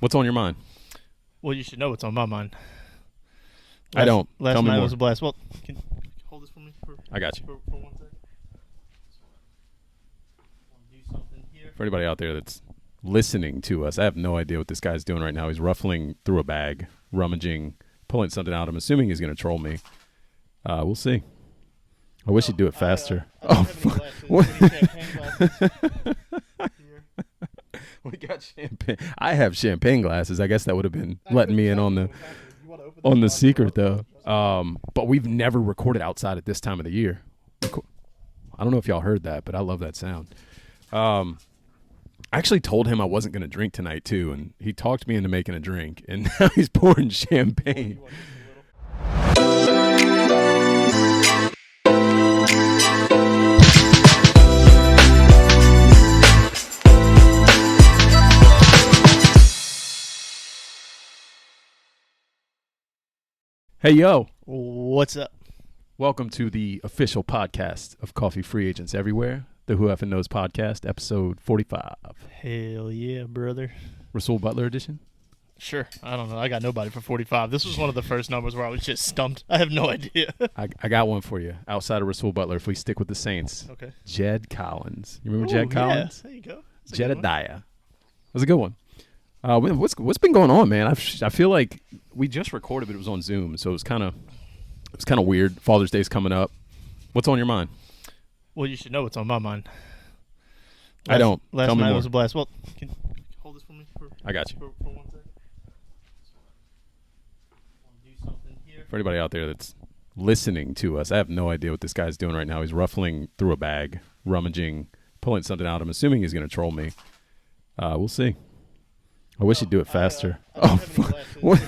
What's on your mind? Well, you should know what's on my mind. I don't. Last Tell me night more. was a blast. Well, can you hold this for me? I got you. For 1 second. Do something here. For anybody out there that's listening to us, I have no idea what this guy's doing right now. He's ruffling through a bag, rummaging, pulling something out. I'm assuming he's going to troll me. We'll see. I wish he'd do it faster. What? We got champagne. I have champagne glasses. I guess that would have been letting me in on the secret, though. But we've never recorded outside at this time of the year. I don't know if y'all heard that, but I love that sound. I actually told him I wasn't going to drink tonight, too, and he talked me into making a drink, and now he's pouring champagne. Hey, yo. What's up? Welcome to the official podcast of Coffee Free Agents Everywhere, the Who Effin' Knows podcast, episode 45. Hell yeah, brother. Rasul Butler edition? Sure. I don't know. I got nobody for 45. This was one of the first numbers where I was just stumped. I have no idea. I got one for you. Outside of Rasul Butler, if we stick with the Saints. Okay. Jed Collins. You remember Jed Collins? Yeah. There you go. Jedediah. That was a good one. What's been going on, man? I feel like we just recorded, but it was on Zoom, so it was kind of weird. Father's Day's coming up. What's on your mind? Well, you should know what's on my mind. I don't. Last Tell me night more. was a blast. Well, can you hold this for me? I got you. For 1 second. Do something here. For anybody out there that's listening to us, I have no idea what this guy's doing right now. He's ruffling through a bag, rummaging, pulling something out. I'm assuming he's going to troll me. We'll see. I wish he'd do it faster. What?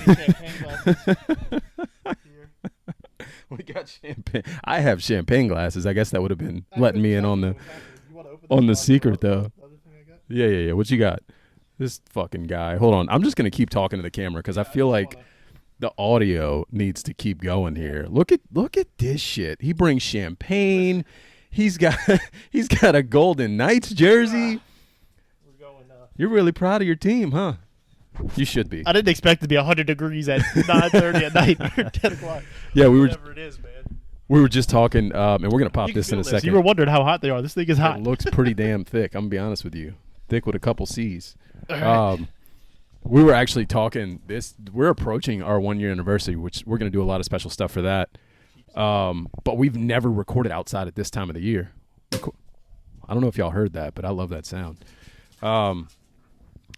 We got champagne. I have champagne glasses. I guess that would have been letting me in on the secret, though. Yeah. What you got? This fucking guy. Hold on. I'm just going to keep talking to the camera because I feel like the audio needs to keep going here. Look at this shit. He brings champagne. He's got a Golden Knights jersey. You're really proud of your team, huh? You should be. I didn't expect it to be 100 degrees at 9:30 at night or 10 o'clock. Yeah, Whatever it is, man. We were just talking, and we're going to pop You this can in a feel this. second. You were wondering how hot they are. This thing is hot. It looks pretty damn thick. I'm going to be honest with you. Thick with a couple C's. All right. We were actually talking this. We're approaching our 1-year anniversary, which we're going to do a lot of special stuff for that. But we've never recorded outside at this time of the year. I don't know if y'all heard that, but I love that sound.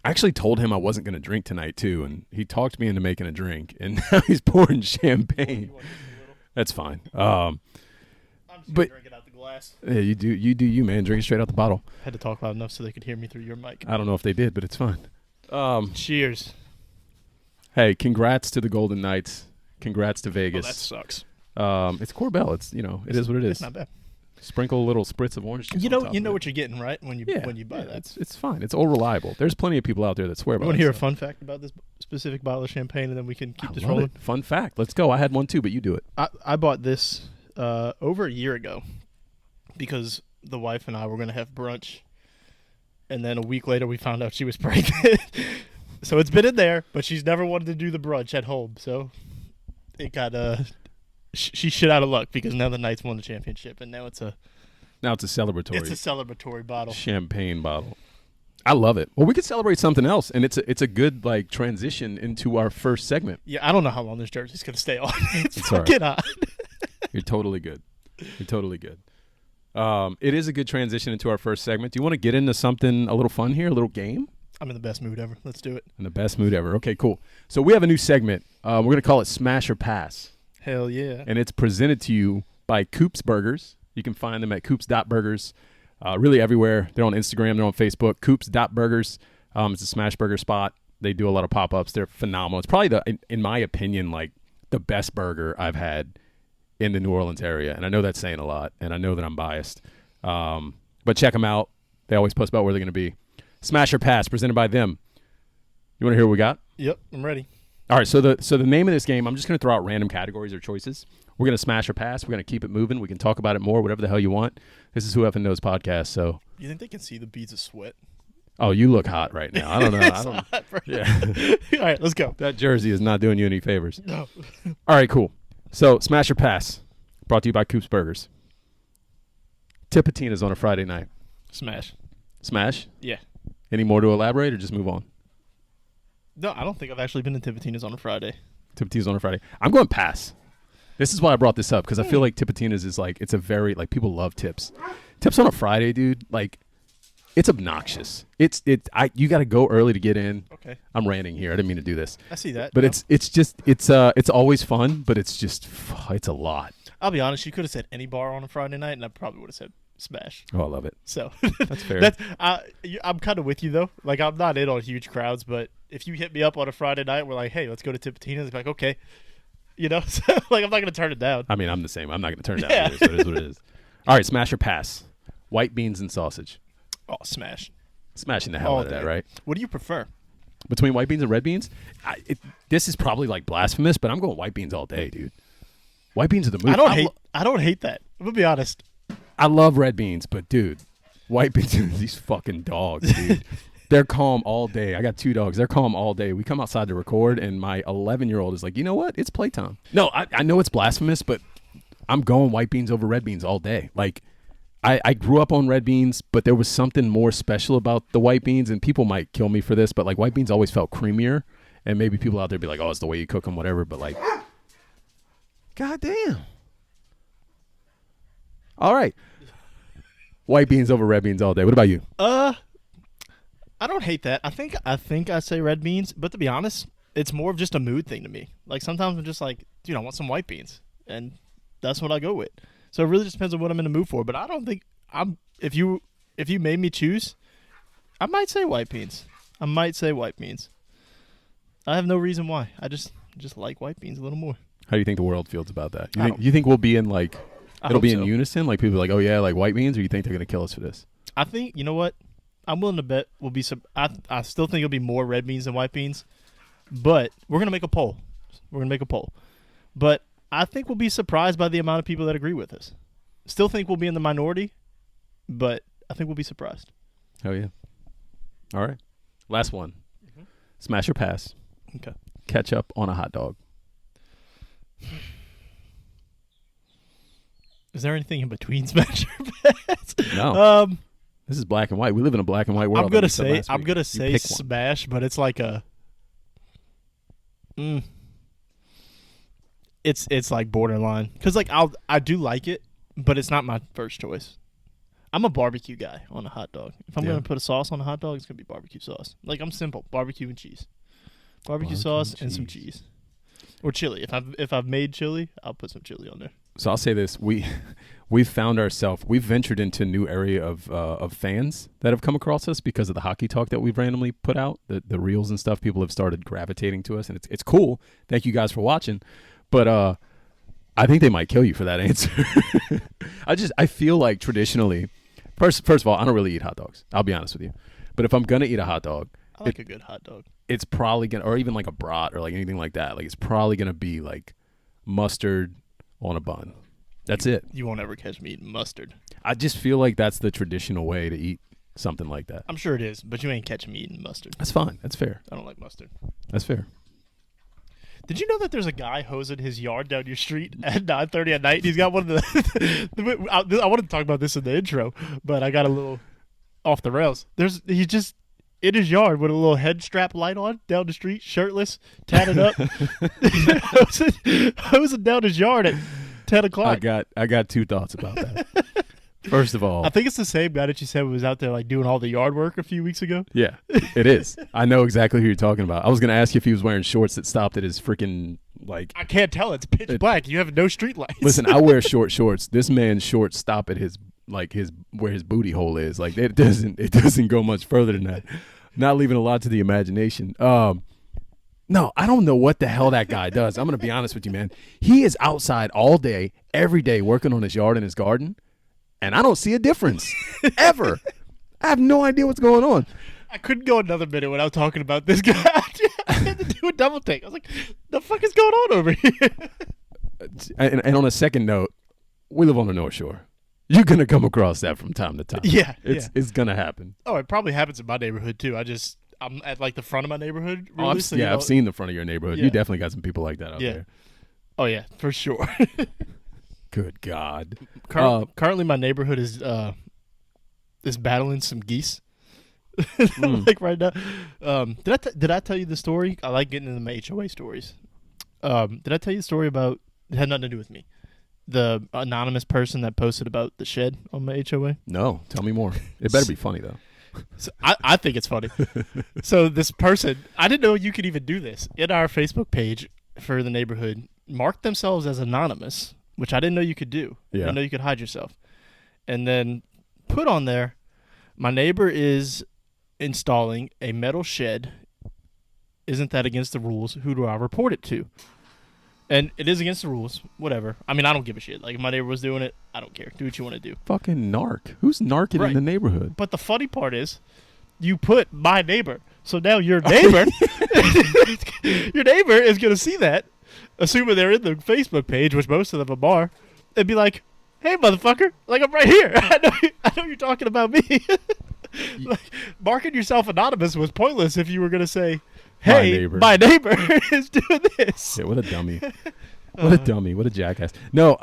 I actually told him I wasn't going to drink tonight, too, and he talked me into making a drink, and now he's pouring champagne. That's fine. I'm just but- drinking out the glass. Yeah, you do you, man. Drink it straight out the bottle. Had to talk loud enough so they could hear me through your mic. I don't know if they did, but it's fine. Cheers. Hey, congrats to the Golden Knights. Congrats to Oh, Vegas. that sucks. It's Corbell. It's it is what it is. It's not bad. Sprinkle a little spritz of orange juice. You on know top of it. what you're getting, right? When you buy that. It's fine. It's all reliable. There's plenty of people out there that swear You by want it. to hear a fun fact about this specific bottle of champagne, and then we can keep this rolling? Fun fact. Let's go. I had one too, but you do it. I bought this over a year ago because the wife and I were going to have brunch, and then a week later we found out she was pregnant. So it's been in there, but she's never wanted to do the brunch at home. So it got she's shit out of luck because now the Knights won the championship, and now it's a celebratory bottle. Champagne bottle. I love it. Well, we could celebrate something else, and it's a good transition into our first segment. Yeah, I don't know how long this jersey's going to stay on. It's all fucking hot. You're totally good. It is a good transition into our first segment. Do you want to get into something a little fun here, a little game? I'm in the best mood ever. Let's do it. In the best mood ever. Okay, cool. So we have a new segment. We're going to call it Smash or Pass. Hell yeah. And it's presented to you by Coop's Burgers. You can find them at coops.burgers, really everywhere. They're on Instagram. They're on Facebook. Coops.burgers. It's a smash burger spot. They do a lot of pop-ups. They're phenomenal. It's probably, in my opinion, like the best burger I've had in the New Orleans area. And I know that's saying a lot, and I know that I'm biased. But check them out. They always post about where they're going to be. Smash or Pass, presented by them. You want to hear what we got? Yep, I'm ready. All right, so the name of this game, I'm just going to throw out random categories or choices. We're going to smash or pass. We're going to keep it moving. We can talk about it more, whatever the hell you want. This is Who Effin' Knows podcast, so. You think they can see the beads of sweat? Oh, you look hot right now. I don't know. It's hot, bro. Yeah. All right, let's go. That jersey is not doing you any favors. No. All right, cool. So, Smash or Pass, brought to you by Coop's Burgers. Tipitina's on a Friday night. Smash. Smash? Yeah. Any more to elaborate or just move on? No, I don't think I've actually been to Tipitina's on a Friday. Tipitina's on a Friday. I'm going Pass. This is why I brought this up, because I feel like Tipitina's is like, it's a very, like, people love tips. Tips on a Friday, dude, like, it's obnoxious. You got to go early to get in. Okay. I'm ranting here. I didn't mean to do this. I see that. But no. it's always fun, but it's a lot. I'll be honest, you could have said any bar on a Friday night, and I probably would have said Smash. Oh, I love it. So That's fair. I'm kind of with you, though. Like, I'm not in on huge crowds, but if you hit me up on a Friday night, we're like, hey, let's go to Tipitina's. Like, okay. You know? So, like, I'm not going to turn it down. I mean, I'm the same. I'm not going to turn it down. Yeah. It is what it is. All right, Smash or Pass. White beans and sausage. Oh, Smash. Smashing the hell out of that, right? What do you prefer? Between white beans and red beans? This is probably, like, blasphemous, but I'm going white beans all day, dude. White beans are the move. I don't hate that. I'm going to be honest. I love red beans, but, dude, white beans are these fucking dogs, dude. They're calm all day. I got 2 dogs. They're calm all day. We come outside to record, and my 11-year-old is like, you know what? It's playtime. No, I know it's blasphemous, but I'm going white beans over red beans all day. Like, I grew up on red beans, but there was something more special about the white beans, and people might kill me for this, but, like, white beans always felt creamier, and maybe people out there be like, oh, it's the way you cook them, whatever, but, like, goddamn. All right. White beans over red beans all day. What about you? I don't hate that. I think I say red beans, but to be honest, it's more of just a mood thing to me. Like, sometimes I'm just like, dude, I want some white beans, and that's what I go with. So it really just depends on what I'm in the mood for. But I don't think if you made me choose, I might say white beans. I have no reason why. I just like white beans a little more. How do you think the world feels about that? You think we'll be in, like, it'll be in unison? Like, people are like, oh, yeah, like white beans? Or you think they're going to kill us for this? I think, you know what? I'm willing to bet we'll be some. I still think it'll be more red beans than white beans. But we're going to make a poll. But I think we'll be surprised by the amount of people that agree with us. Still think we'll be in the minority, but I think we'll be surprised. Oh, yeah. All right. Last one. Mm-hmm. Smash or pass? Okay. Ketchup on a hot dog. Is there anything in between smash or pass? No. This is black and white. We live in a black and white world. I'm gonna say smash, but it's like a. It's like borderline because like I do like it, but it's not my first choice. I'm a barbecue guy on a hot dog. If I'm gonna put a sauce on a hot dog, it's gonna be barbecue sauce. Like, I'm simple: barbecue and cheese, barbecue sauce and some cheese, or chili. If I've made chili, I'll put some chili on there. So I'll say this: we've found ourselves, we've ventured into a new area of fans that have come across us because of the hockey talk that we've randomly put out, the reels and stuff. People have started gravitating to us, and it's cool. Thank you guys for watching, but I think they might kill you for that answer. I feel like traditionally, first of all, I don't really eat hot dogs. I'll be honest with you, but if I'm gonna eat a hot dog, I like a good hot dog. It's probably gonna, or even like a brat or like anything like that. Like, it's probably gonna be like mustard on a bun. That's it. You won't ever catch me eating mustard. I just feel like that's the traditional way to eat something like that. I'm sure it is, but you ain't catching me eating mustard. That's fine. That's fair. I don't like mustard. That's fair. Did you know that there's a guy hosing his yard down your street at 9:30 at night? He's got one of the. I wanted to talk about this in the intro, but I got a little off the rails. He's just in his yard with a little head strap light on down the street, shirtless, tatted up, hosing down his yard at 10 o'clock. I got two thoughts about that. First of all, I think it's the same guy that you said was out there like doing all the yard work a few weeks ago. Yeah, it is. I know exactly who you're talking about. I was going to ask you if he was wearing shorts that stopped at his freaking, like... I can't tell. It's pitch black. You have no street lights. Listen, I wear short shorts. This man's shorts stop at his where his booty hole is. Like, it doesn't go much further than that. Not leaving a lot to the imagination. No, I don't know what the hell that guy does. I'm going to be honest with you, man. He is outside all day, every day, working on his yard and his garden, and I don't see a difference, ever. I have no idea what's going on. I couldn't go another minute without talking about this guy. I had to do a double take. I was like, the fuck is going on over here? And on a second note, we live on the North Shore. You're gonna come across that from time to time. Yeah, it's gonna happen. Oh, it probably happens in my neighborhood too. I'm at like the front of my neighborhood. Really, I've seen the front of your neighborhood. You definitely got some people like that out there. Oh yeah, for sure. Good God. Currently, my neighborhood is battling some geese. Like right now. Did I tell you the story? I like getting into my HOA stories. Did I tell you the story about? It had nothing to do with me. The anonymous person that posted about the shed on my HOA. No, tell me more. It better be funny though. So I think it's funny. So this person, I didn't know you could even do this in our Facebook page for the neighborhood. Marked themselves as anonymous, which I didn't know you could do. Yeah. I didn't know you could hide yourself, and then put on there, my neighbor is installing a metal shed. Isn't that against the rules? Who do I report it to? And it is against the rules. Whatever. I mean, I don't give a shit. Like, if my neighbor was doing it, I don't care. Do what you want to do. Fucking narc. Who's narking in the neighborhood? But the funny part is, you put my neighbor. So now your neighbor, your neighbor is going to see that, assuming they're in the Facebook page, which most of them are, and be like, hey, motherfucker, like, I'm right here. I know you're talking about me. Like, marking yourself anonymous was pointless if you were going to say, hey, my neighbor is doing this. Yeah, what a dummy. What a dummy. What a jackass. No,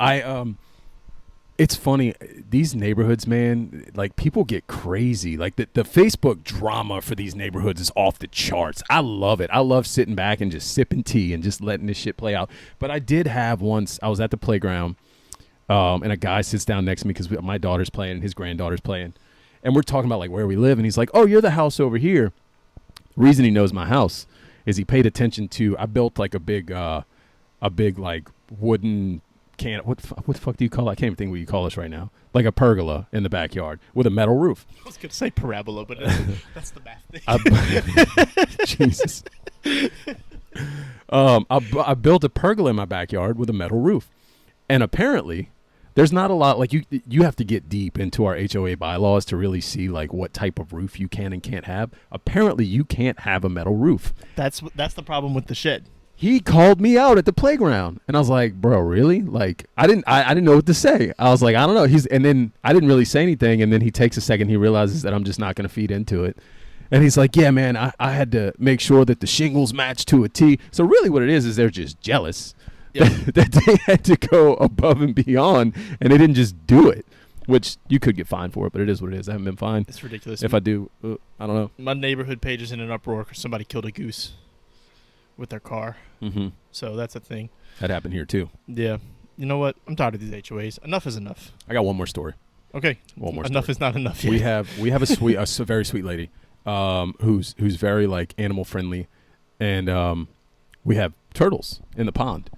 it's funny. These neighborhoods, man, like, people get crazy. Like, the Facebook drama for these neighborhoods is off the charts. I love it. I love sitting back and just sipping tea and just letting this shit play out. But I did have once, I was at the playground, and a guy sits down next to me because my daughter's playing and his granddaughter's playing. And we're talking about, like, where we live. And he's like, oh, you're the house over here. The reason he knows my house is he paid attention to, I built like a big like wooden can. What the fuck do you call it? I can't even think what you call this right now. Like a pergola in the backyard with a metal roof. I was going to say parabola, but that's the math thing. Jesus. I built a pergola in my backyard with a metal roof. And apparently there's not a lot, like, you have to get deep into our HOA bylaws to really see, like, what type of roof you can and can't have. Apparently you can't have a metal roof. That's the problem with the shed. He called me out at the playground, and I was like, bro, really? Like, I didn't know what to say. I was like, I don't know. And then I didn't really say anything, and then he takes a second, he realizes that I'm just not going to feed into it. And he's like, yeah, man, I had to make sure that the shingles match to a T. So really what it is they're just jealous. Yep. that they had to go above and beyond, and they didn't just do it, which you could get fined for it, but it is what it is. I haven't been fined. It's ridiculous. If I do, I don't know. My neighborhood page is in an uproar because somebody killed a goose with their car. Mm-hmm. So that's a thing. That happened here, too. Yeah. You know what? I'm tired of these HOAs. Enough is enough. I got one more story. Okay. One more enough story. Is not enough yet. We have a very sweet lady who's very, like, animal friendly, and we have turtles in the pond.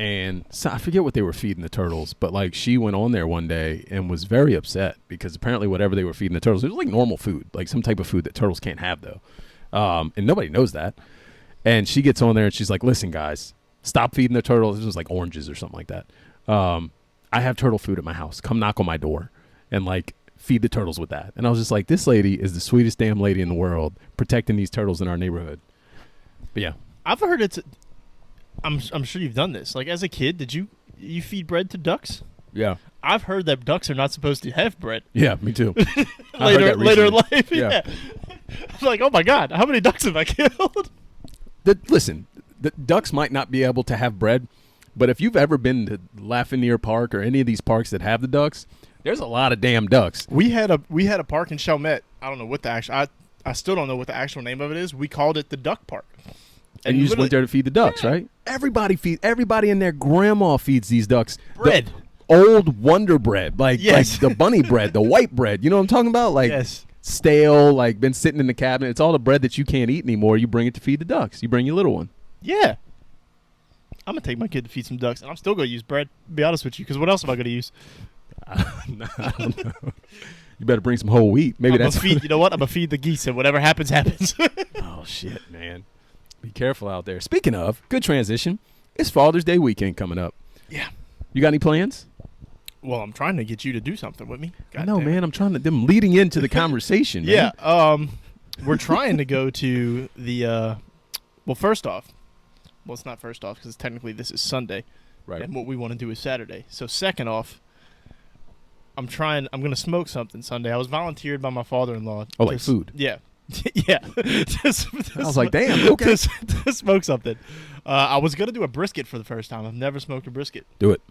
And so I forget what they were feeding the turtles, but, like, she went on there one day and was very upset because apparently whatever they were feeding the turtles, it was like normal food, like some type of food that turtles can't have, though. And nobody knows that. And she gets on there and she's like, listen, guys, stop feeding the turtles. This was like oranges or something like that. I have turtle food at my house. Come knock on my door and, like, feed the turtles with that. And I was just like, this lady is the sweetest damn lady in the world protecting these turtles in our neighborhood. But, yeah. I've heard it's... I'm sure you've done this. Like, as a kid, did you feed bread to ducks? Yeah. I've heard that ducks are not supposed to have bread. Yeah, me too. later in life. Yeah. I'm like, oh my God, how many ducks have I killed? Listen, the ducks might not be able to have bread, but if you've ever been to Lafreniere Park or any of these parks that have the ducks, there's a lot of damn ducks. We had a park in Chalmette. I don't know what the actual I still don't know what the actual name of it is. We called it the Duck Park. And you just went there to feed the ducks, right? Everybody and their grandma feeds these ducks bread. The old Wonder Bread, like the bunny bread, the white bread. You know what I'm talking about? Like, stale, like, been sitting in the cabinet. It's all the bread that you can't eat anymore. You bring it to feed the ducks. You bring your little one. Yeah. I'm going to take my kid to feed some ducks, and I'm still going to use bread, to be honest with you, because what else am I going to use? I don't know. You better bring some whole wheat. Maybe that's... You know what? I'm going to feed the geese, and whatever happens, happens. Oh, shit, man. Be careful out there. Speaking of, good transition. It's Father's Day weekend coming up. Yeah. You got any plans? Well, I'm trying to get you to do something with me. I know, man. I'm trying to... I'm leading into the conversation, man. Yeah. We're trying to go to the... well, first off... Well, it's not first off because technically this is Sunday. Right. And what we want to do is Saturday. So second off, I'm going to smoke something Sunday. I was volunteered by my father-in-law. Oh, like food? Yeah. Yeah. I was like, damn, okay. To smoke something. I was going to do a brisket for the first time. I've never smoked a brisket. Do it.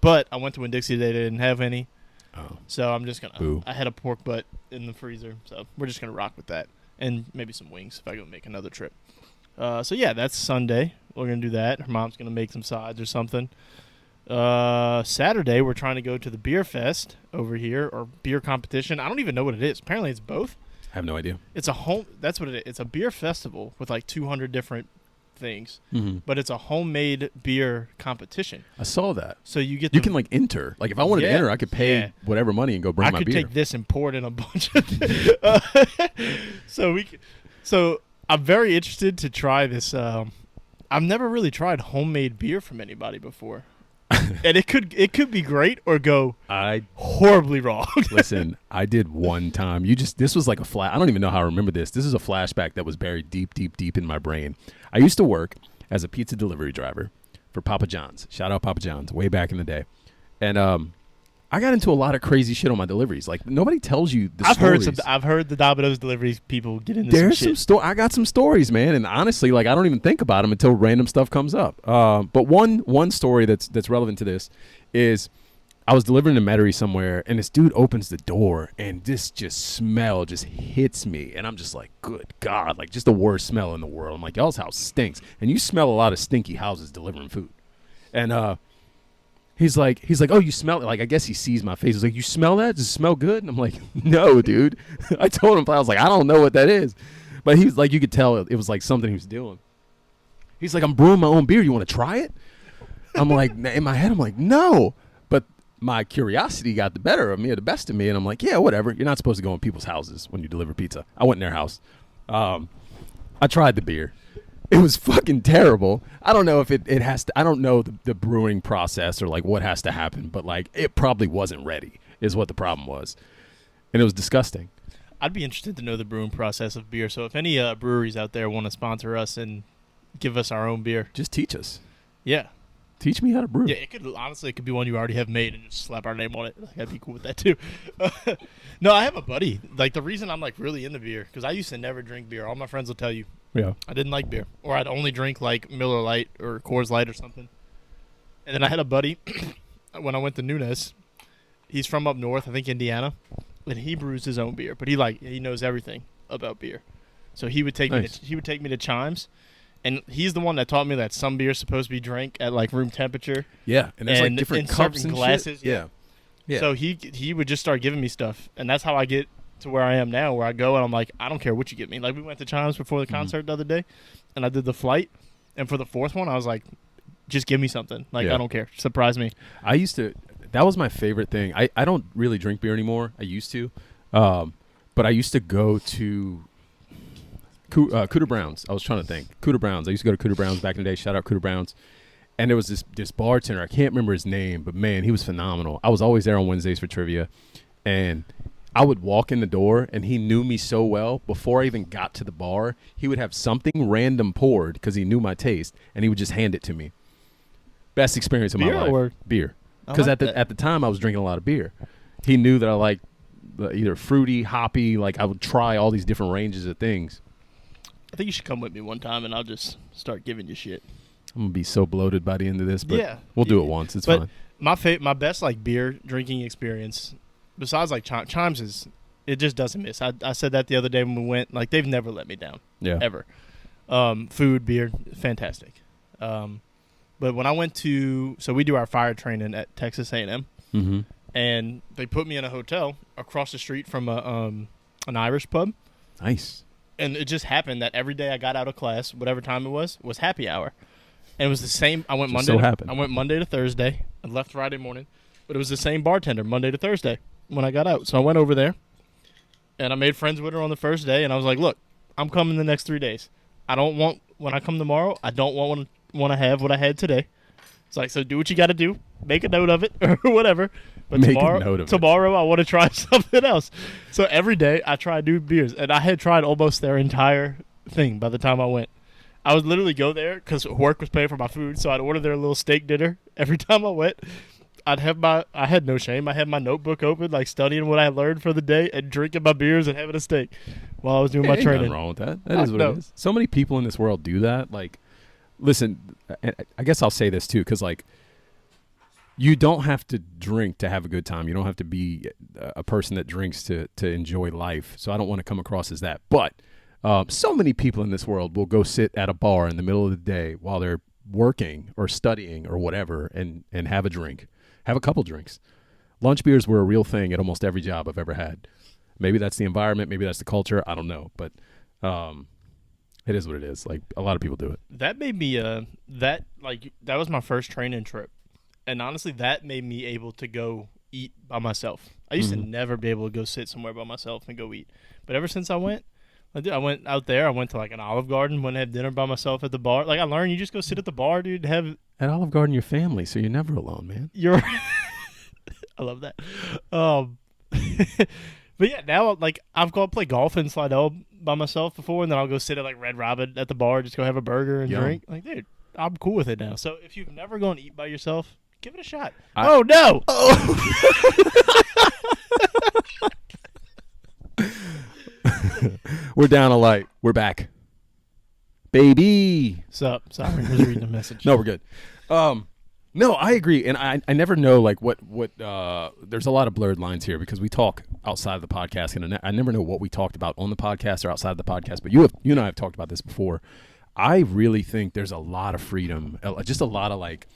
But I went to Winn-Dixie today. They didn't have any. Oh. So I'm just going to. I had a pork butt in the freezer. So we're just going to rock with that. And maybe some wings if I go make another trip. So, yeah, that's Sunday. We're going to do that. Her mom's going to make some sides or something. Saturday, we're trying to go to the beer fest over here, or beer competition. I don't even know what it is. Apparently, it's both. I have no idea. It's that's what it is. It's a beer festival with like 200 different things, but it's a homemade beer competition. I saw that. So you can like enter. Like if I wanted to enter, I could pay whatever money and go bring my beer. I could take this and pour it in a bunch of. So I'm very interested to try this. I've never really tried homemade beer from anybody before. And it could be great or go horribly wrong. Listen, I did one time. This was like I don't even know how I remember this. This is a flashback that was buried deep, deep, deep in my brain. I used to work as a pizza delivery driver for Papa John's. Shout out Papa John's, way back in the day. And I got into a lot of crazy shit on my deliveries. Like nobody tells you the stories. I've heard the Domino's deliveries people get into some shit. I got some stories, man, and honestly, like I don't even think about them until random stuff comes up. But one story that's relevant to this is I was delivering to Metairie somewhere, and this dude opens the door, and this smell just hits me, and I'm just like, good God, like just the worst smell in the world. I'm like, y'all's house stinks, and you smell a lot of stinky houses delivering food, and He's like, oh, you smell it? Like, I guess he sees my face. He's like, you smell that? Does it smell good? And I'm like, no, dude. I told him, I was like, I don't know what that is. But he's like, you could tell it was like something he was doing. He's like, I'm brewing my own beer. You want to try it? I'm like, in my head, I'm like, no. But my curiosity got the better of me, or the best of me. And I'm like, yeah, whatever. You're not supposed to go in people's houses when you deliver pizza. I went in their house. I tried the beer. It was fucking terrible. I don't know if it has to. I don't know the brewing process or like what has to happen, but like it probably wasn't ready is what the problem was, and it was disgusting. I'd be interested to know the brewing process of beer. So if any breweries out there want to sponsor us and give us our own beer, just teach us. Yeah, teach me how to brew. Yeah, it could be one you already have made and just slap our name on it. Like, I'd be cool with that too. No, I have a buddy. Like the reason I'm like really into beer because I used to never drink beer. All my friends will tell you. Yeah. I didn't like beer. Or I'd only drink like Miller Lite or Coors Light or something. And then I had a buddy when I went to Nunes. He's from up north, I think Indiana. And he brews his own beer. But he knows everything about beer. So he would take me to Chimes. And he's the one that taught me that some beer's supposed to be drank at like room temperature. Yeah. And there's like different cups and glasses. Yeah. So he would just start giving me stuff. And that's how I get to where I am now, where I go and I'm like, I don't care what you get me. Like we went to Chimes before the concert the other day, and I did the flight, and for the fourth one, I was like, just give me something. Like I don't care, surprise me. That was my favorite thing. I don't really drink beer anymore. I used to, but I used to go to Cooter Brown's. I was trying to think. Cooter Brown's. I used to go to Cooter Brown's back in the day. Shout out Cooter Brown's. And there was this bartender. I can't remember his name, but man, he was phenomenal. I was always there on Wednesdays for trivia, and I would walk in the door, and he knew me so well. Before I even got to the bar, he would have something random poured because he knew my taste, and he would just hand it to me. Best experience of my life. Beer. Because at the time, I was drinking a lot of beer. He knew that I liked either fruity, hoppy. Like I would try all these different ranges of things. I think you should come with me one time, and I'll just start giving you shit. I'm gonna be so bloated by the end of this, but we'll do it once. It's fine. My best like beer drinking experience. Besides, like, Chimes it just doesn't miss. I said that the other day when we went. Like, they've never let me down. Yeah. Ever. Food, beer, fantastic. But when I went so we do our fire training at Texas A&M. Mm-hmm. And they put me in a hotel across the street from an Irish pub. Nice. And it just happened that every day I got out of class, whatever time it was happy hour. And it was the same. I went Monday to Thursday. I left Friday morning. But it was the same bartender Monday to Thursday when I got out. So I went over there, and I made friends with her on the first day, and I was like, look, I'm coming the next 3 days. When I come tomorrow, I don't want to have what I had today. It's like, so do what you got to do. Make a note of it or whatever. But tomorrow I want to try something else. So every day I try new beers, and I had tried almost their entire thing by the time I went. I would literally go there because work was paying for my food, so I'd order their little steak dinner every time I went. I had no shame. I had my notebook open, like studying what I learned for the day and drinking my beers and having a steak while I was doing my Ain't training. nothing wrong with that. That is what it is. So many people in this world do that. Like, listen, I guess I'll say this too, because like, you don't have to drink to have a good time. You don't have to be a person that drinks to enjoy life. So I don't want to come across as that. But so many people in this world will go sit at a bar in the middle of the day while they're working or studying or whatever and have a drink, have a couple drinks. Lunch beers were a real thing at almost every job I've ever had. Maybe that's the environment. Maybe that's the culture. I don't know. But it is what it is. Like, a lot of people do it. That made me that was my first training trip. And honestly, that made me able to go eat by myself. I used to never be able to go sit somewhere by myself and go eat. But ever since I went out there. I went to like an Olive Garden, went and had dinner by myself at the bar. Like, I learned you just go sit at the bar, dude. At Olive Garden, your family, so you're never alone, man. I love that. But yeah, now like I've gone play golf in Slidell by myself before, and then I'll go sit at like Red Robin at the bar, just go have a burger and drink. Like, dude, I'm cool with it now. So if you've never gone eat by yourself, give it a shot. Oh no! We're down a light. We're back, baby. Sup? Sorry, I was reading a message. No, we're good. No, I agree, and I never know like what there's a lot of blurred lines here because we talk outside of the podcast, and I never know what we talked about on the podcast or outside of the podcast. But you and I have talked about this before. I really think there's a lot of freedom, just a lot of like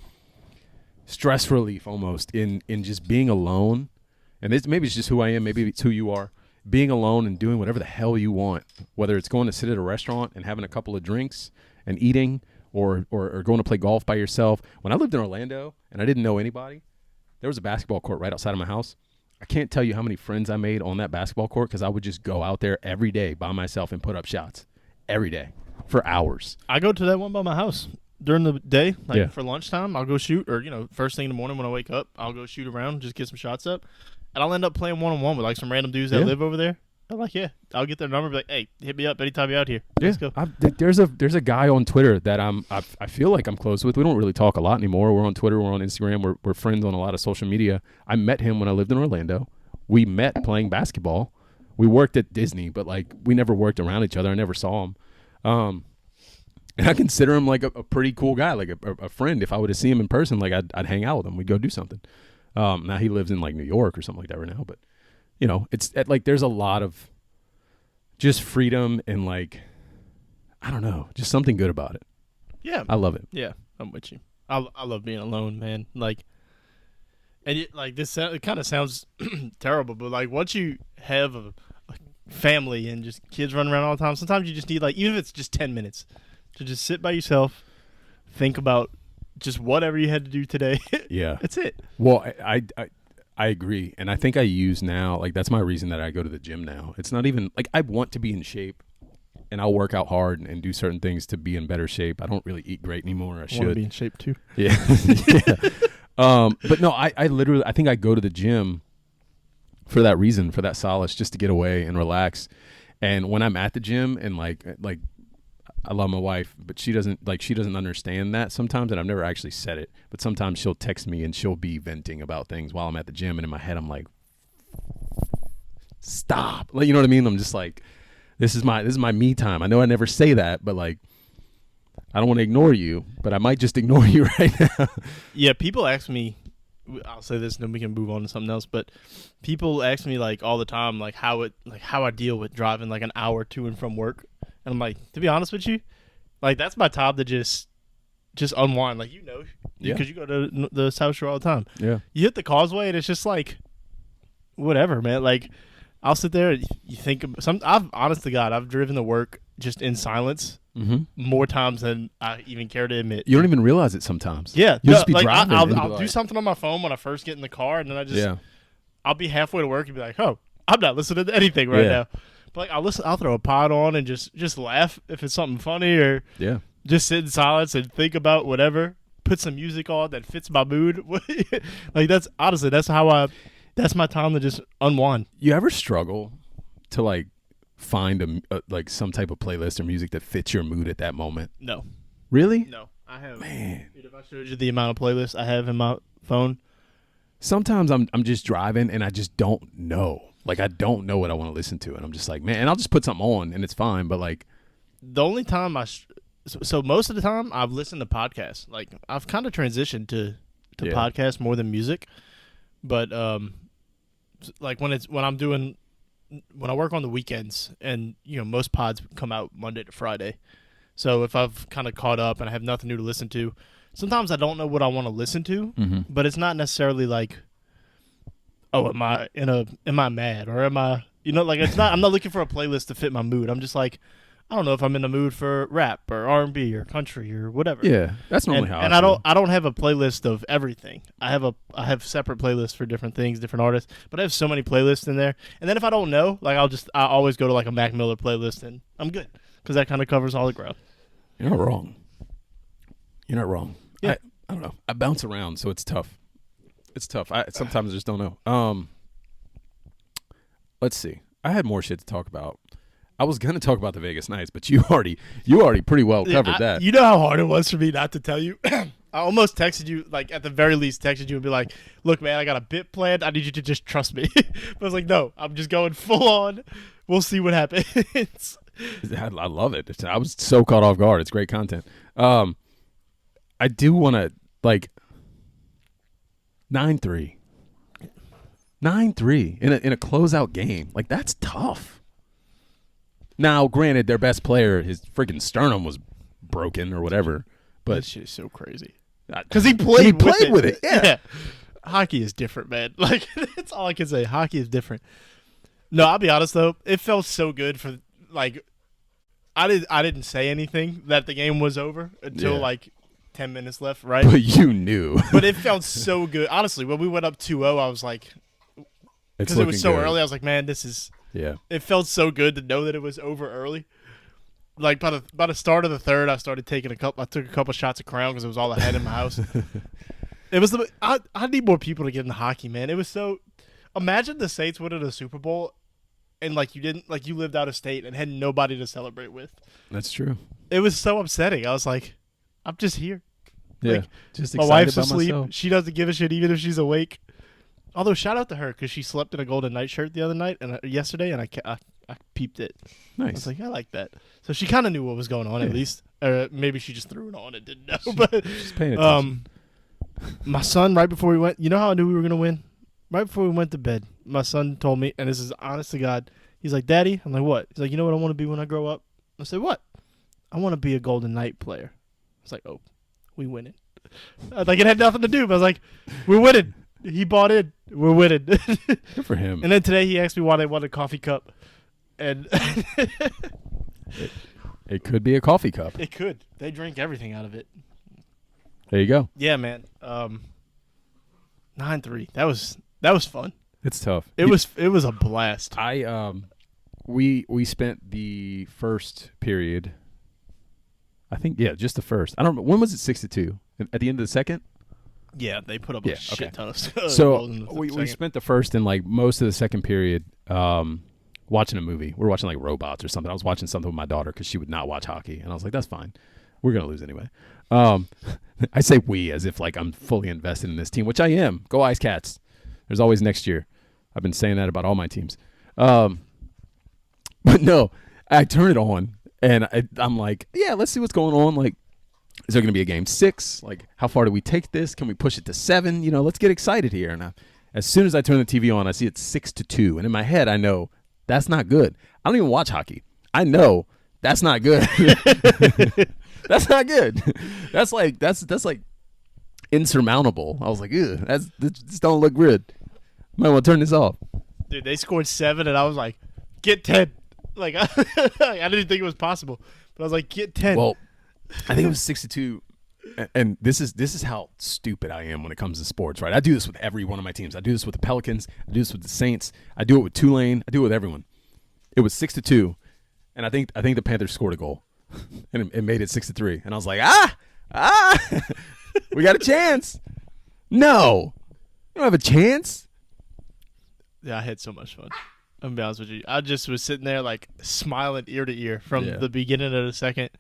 stress relief almost in just being alone. And maybe it's just who I am, maybe it's who you are. Being alone and doing whatever the hell you want, whether it's going to sit at a restaurant and having a couple of drinks and eating, or going to play golf by yourself. When I lived in Orlando and I didn't know anybody, there was a basketball court right outside of my house. I can't tell you how many friends I made on that basketball court because I would just go out there every day by myself and put up shots every day for hours. I go to that one by my house during the day, for lunchtime. I'll go shoot, or first thing in the morning when I wake up, I'll go shoot around, just get some shots up, and I'll end up playing one-on-one with like some random dudes that live over there. I'm like, I'll get their number, be like, hey, hit me up anytime you're out here. Let's go. There's a guy on Twitter that I feel like I'm close with. We don't really talk a lot anymore. We're on Twitter, we're on Instagram, we're friends on a lot of social media. I met him when I lived in Orlando. We met playing basketball. We worked at Disney, but like we never worked around each other. I never saw him. And I consider him like a pretty cool guy, like a friend. If I were to see him in person, like I'd hang out with him. We'd go do something. Now he lives in like New York or something like that right now, but it's like there's a lot of just freedom and like, I don't know, just something good about it. Yeah. I love it. Yeah, I'm with you. I love being alone, man. Like, and it kind of sounds terrible, but like once you have a family and just kids running around all the time, sometimes you just need like, even if it's just 10 minutes to just sit by yourself, think about just whatever you had to do today. Yeah. That's it. Well, I agree. And I think I use now, like that's my reason that I go to the gym now. It's not even, like I want to be in shape and I'll work out hard and do certain things to be in better shape. I don't really eat great anymore. I should. Want to be in shape too. Yeah. Yeah. But no, I literally, I think I go to the gym for that reason, for that solace, just to get away and relax. And when I'm at the gym and like I love my wife, but she doesn't understand that sometimes, and I've never actually said it, but sometimes she'll text me and she'll be venting about things while I'm at the gym, and in my head I'm like, stop. Like, you know what I mean? I'm just like, this is my me time. I know I never say that, but like, I don't want to ignore you, but I might just ignore you right now. Yeah, people ask me, I'll say this and then we can move on to something else, but people ask me like all the time like how I deal with driving like an hour to and from work. And I'm like, to be honest with you, like that's my time to just unwind. Like, because you go to the South Shore all the time. Yeah. You hit the causeway and it's just like, whatever, man. Like, I'll sit there and you think honest to God, I've driven to work just in silence more times than I even care to admit. You don't even realize it sometimes. Yeah. You'll just be like, driving. I'll do something on my phone when I first get in the car, and then I'll be halfway to work and be like, oh, I'm not listening to anything right now. But like I'll throw a pod on and just laugh if it's something funny, or just sit in silence and think about whatever. Put some music on that fits my mood. Like that's my time to just unwind. You ever struggle to like find like some type of playlist or music that fits your mood at that moment? No. Really? No. I have. Man. Dude, if I showed you the amount of playlists I have in my phone, sometimes I'm just driving and I just don't know. Like, I don't know what I want to listen to, and I'm just like, man, and I'll just put something on and it's fine. But like, the only time so most of the time I've listened to podcasts. Like, I've kind of transitioned to podcasts more than music. But like when I work on the weekends, and most pods come out Monday to Friday. So if I've kind of caught up and I have nothing new to listen to, sometimes I don't know what I want to listen to, but it's not necessarily like, oh, am I mad, or am I, like, it's not, I'm not looking for a playlist to fit my mood. I'm just like, I don't know if I'm in the mood for rap or R&B or country or whatever. Yeah, that's normally how. And I don't have a playlist of everything. I have separate playlists for different things, different artists. But I have so many playlists in there. And then if I don't know, like, I always go to like a Mac Miller playlist, and I'm good because that kind of covers all the ground. You're not wrong. You're not wrong. Yeah. I don't know. I bounce around, so it's tough. It's tough. I sometimes just don't know. Let's see. I had more shit to talk about. I was gonna talk about the Vegas Knights, but you already pretty well covered that. You know how hard it was for me not to tell you. I almost texted you, like, at the very least, texted you and be like, "Look, man, I got a bit planned. I need you to just trust me." But I was like, "No, I'm just going full on. We'll see what happens." I love it. I was so caught off guard. It's great content. I do want to, like, 9-3 in a closeout game. Like, that's tough. Now, granted, their best player, his freaking sternum was broken or whatever, but that shit is so crazy because he played with it. Yeah. Hockey is different, man. Like, that's all I can say. Hockey is different. No, I'll be honest though. It felt so good for, like, I didn't say anything that the game was over until like 10 minutes left, right? But you knew. But it felt so good. Honestly, when we went up 2-0, I was like, because it was so early, I was like, man, this is. Yeah. It felt so good to know that it was over early. Like, by the start of the third, I started taking I took a couple shots of Crown because it was all I had in my house. It was I need more people to get into hockey, man. It was so. Imagine the Saints winning a Super Bowl, and like you lived out of state and had nobody to celebrate with. That's true. It was so upsetting. I was like, I'm just here. Yeah. Like, just my excited wife's by asleep. myself. She doesn't give a shit even if she's awake. Although, shout out to her because she slept in a Golden Knight shirt the other night and yesterday, and I peeped it. Nice. I was like, I like that. So she kind of knew what was going on at least. Or maybe she just threw it on and didn't know. But just paying attention. My son, right before we went, you know how I knew we were gonna win? Right before we went to bed, my son told me, and this is honest to God, he's like, "Daddy," I'm like, "What?" He's like, "You know what I want to be when I grow up?" I said, "What?" "I want to be a Golden Knight player." I was like, "Oh, we winning." Like, it had nothing to do, but I was like, "We're winning." He bought in. We're winning. Good for him. And then today he asked me why they want a coffee cup, and it could be a coffee cup. It could. They drink everything out of it. There you go. Yeah, man. 9-3. That was fun. It's tough. It was a blast. We spent the first period. I think just the first. I don't know, when was it 6-2? At the end of the second? Yeah, they put up a shit ton of stuff. So we spent the first and like most of the second period watching a movie. We were watching like Robots or something. I was watching something with my daughter because she would not watch hockey, and I was like, "That's fine. We're gonna lose anyway." I say we as if like I'm fully invested in this team, which I am. Go Ice Cats. There's always next year. I've been saying that about all my teams. But no, I turn it on and I'm like, yeah, let's see what's going on. Like, is there going to be a game 6? Like, how far do we take this? Can we push it to 7? Let's get excited here. And as soon as I turn the TV on, I see it's 6-2. And in my head, I know that's not good. I don't even watch hockey. I know that's not good. That's not good. That's like insurmountable. I was like, ew, this don't look good. Might want to turn this off. Dude, they scored 7, and I was like, get 10. Like, I didn't think it was possible, but I was like, get 10. Well, I think it was 6-2, and this is how stupid I am when it comes to sports, right? I do this with every one of my teams. I do this with the Pelicans. I do this with the Saints. I do it with Tulane. I do it with everyone. It was 6-2, and I think the Panthers scored a goal, and it made it 6-3. And I was like, we got a chance. No, you don't have a chance. Yeah, I had so much fun. I'm gonna be honest with you. I just was sitting there like smiling ear to ear from the beginning of the second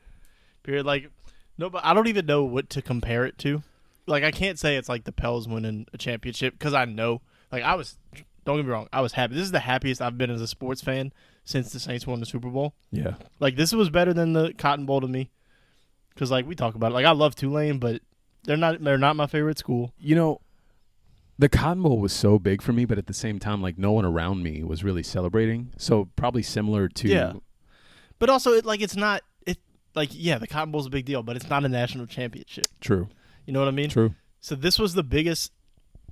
period. Like, no, but I don't even know what to compare it to. like I can't say it's like the Pels winning a championship because I know, like don't get me wrong, I was happy. This is the happiest I've been as a sports fan since the Saints won the Super Bowl. Yeah. Like this was better than the Cotton Bowl to me because like we talk about it. Like I love Tulane, but they're not my favorite school. You know, the Cotton Bowl was so big for me, but at the same time, like no one around me was really celebrating. So probably similar to but also it's not the Cotton Bowl's a big deal, but it's not a national championship. True. You know what I mean? True. So this was the biggest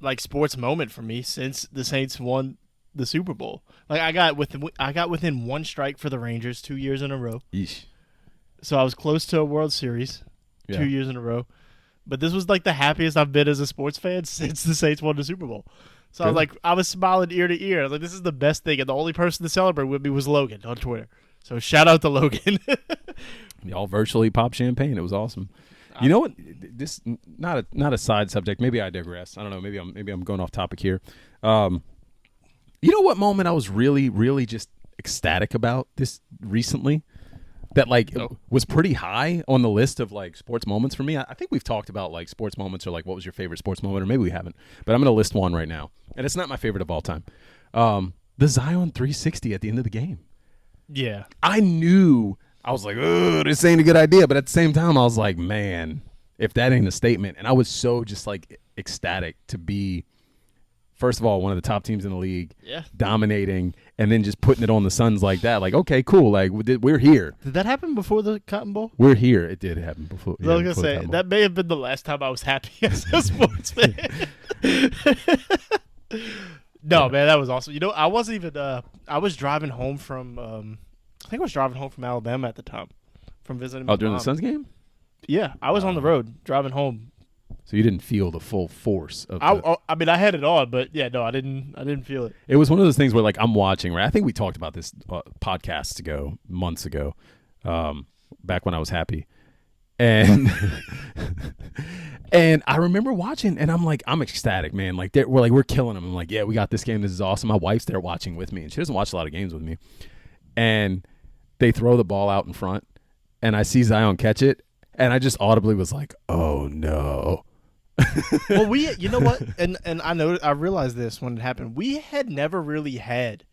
like sports moment for me since the Saints won the Super Bowl. Like I got within one strike for the Rangers 2 years in a row. Yeesh. So I was close to a World Series 2 years in a row. But this was like the happiest I've been as a sports fan since the Saints won the Super Bowl. So I was smiling ear to ear. I was like, this is the best thing. And the only person to celebrate with me was Logan on Twitter. So shout out to Logan. Y'all virtually popped champagne. It was awesome. You know what? This not a side subject. Maybe I digress. I don't know. Maybe I'm going off topic here. You know what moment I was really, really just ecstatic about this recently? That was pretty high on the list of like sports moments for me. I think we've talked about like sports moments or like what was your favorite sports moment, or maybe we haven't. But I'm going to list one right now, and it's not my favorite of all time. The Zion 360 at the end of the game. Yeah, I knew. I was like, oh, this ain't a good idea. But at the same time, I was like, man, if that ain't a statement. And I was so just like ecstatic to be, first of all, one of the top teams in the league, dominating, and then just putting it on the Suns like that. Like, okay, cool. Like, we're here. Did that happen before the Cotton Bowl? We're here. It did happen before. I was going to say, that may have been the last time I was happy as a sports fan. No, man, that was awesome. You know, I wasn't even I was driving home from I think I was driving home from Alabama at the time from visiting my during mom. the Suns game? Yeah, I was on the road driving home. So you didn't feel the full force of I mean, I had it on, but yeah, no, I didn't feel it. It was one of those things where like I'm watching, right? I think we talked about this podcasts ago, months ago, back when I was happy. And and I remember watching, and I'm like, I'm ecstatic, man. Like we're killing them. I'm like, yeah, we got this game. This is awesome. My wife's there watching with me, and she doesn't watch a lot of games with me. And they throw the ball out in front, and I see Zion catch it, and I just audibly was like, oh no. Well, you know what? And I realized this when it happened. We had never really had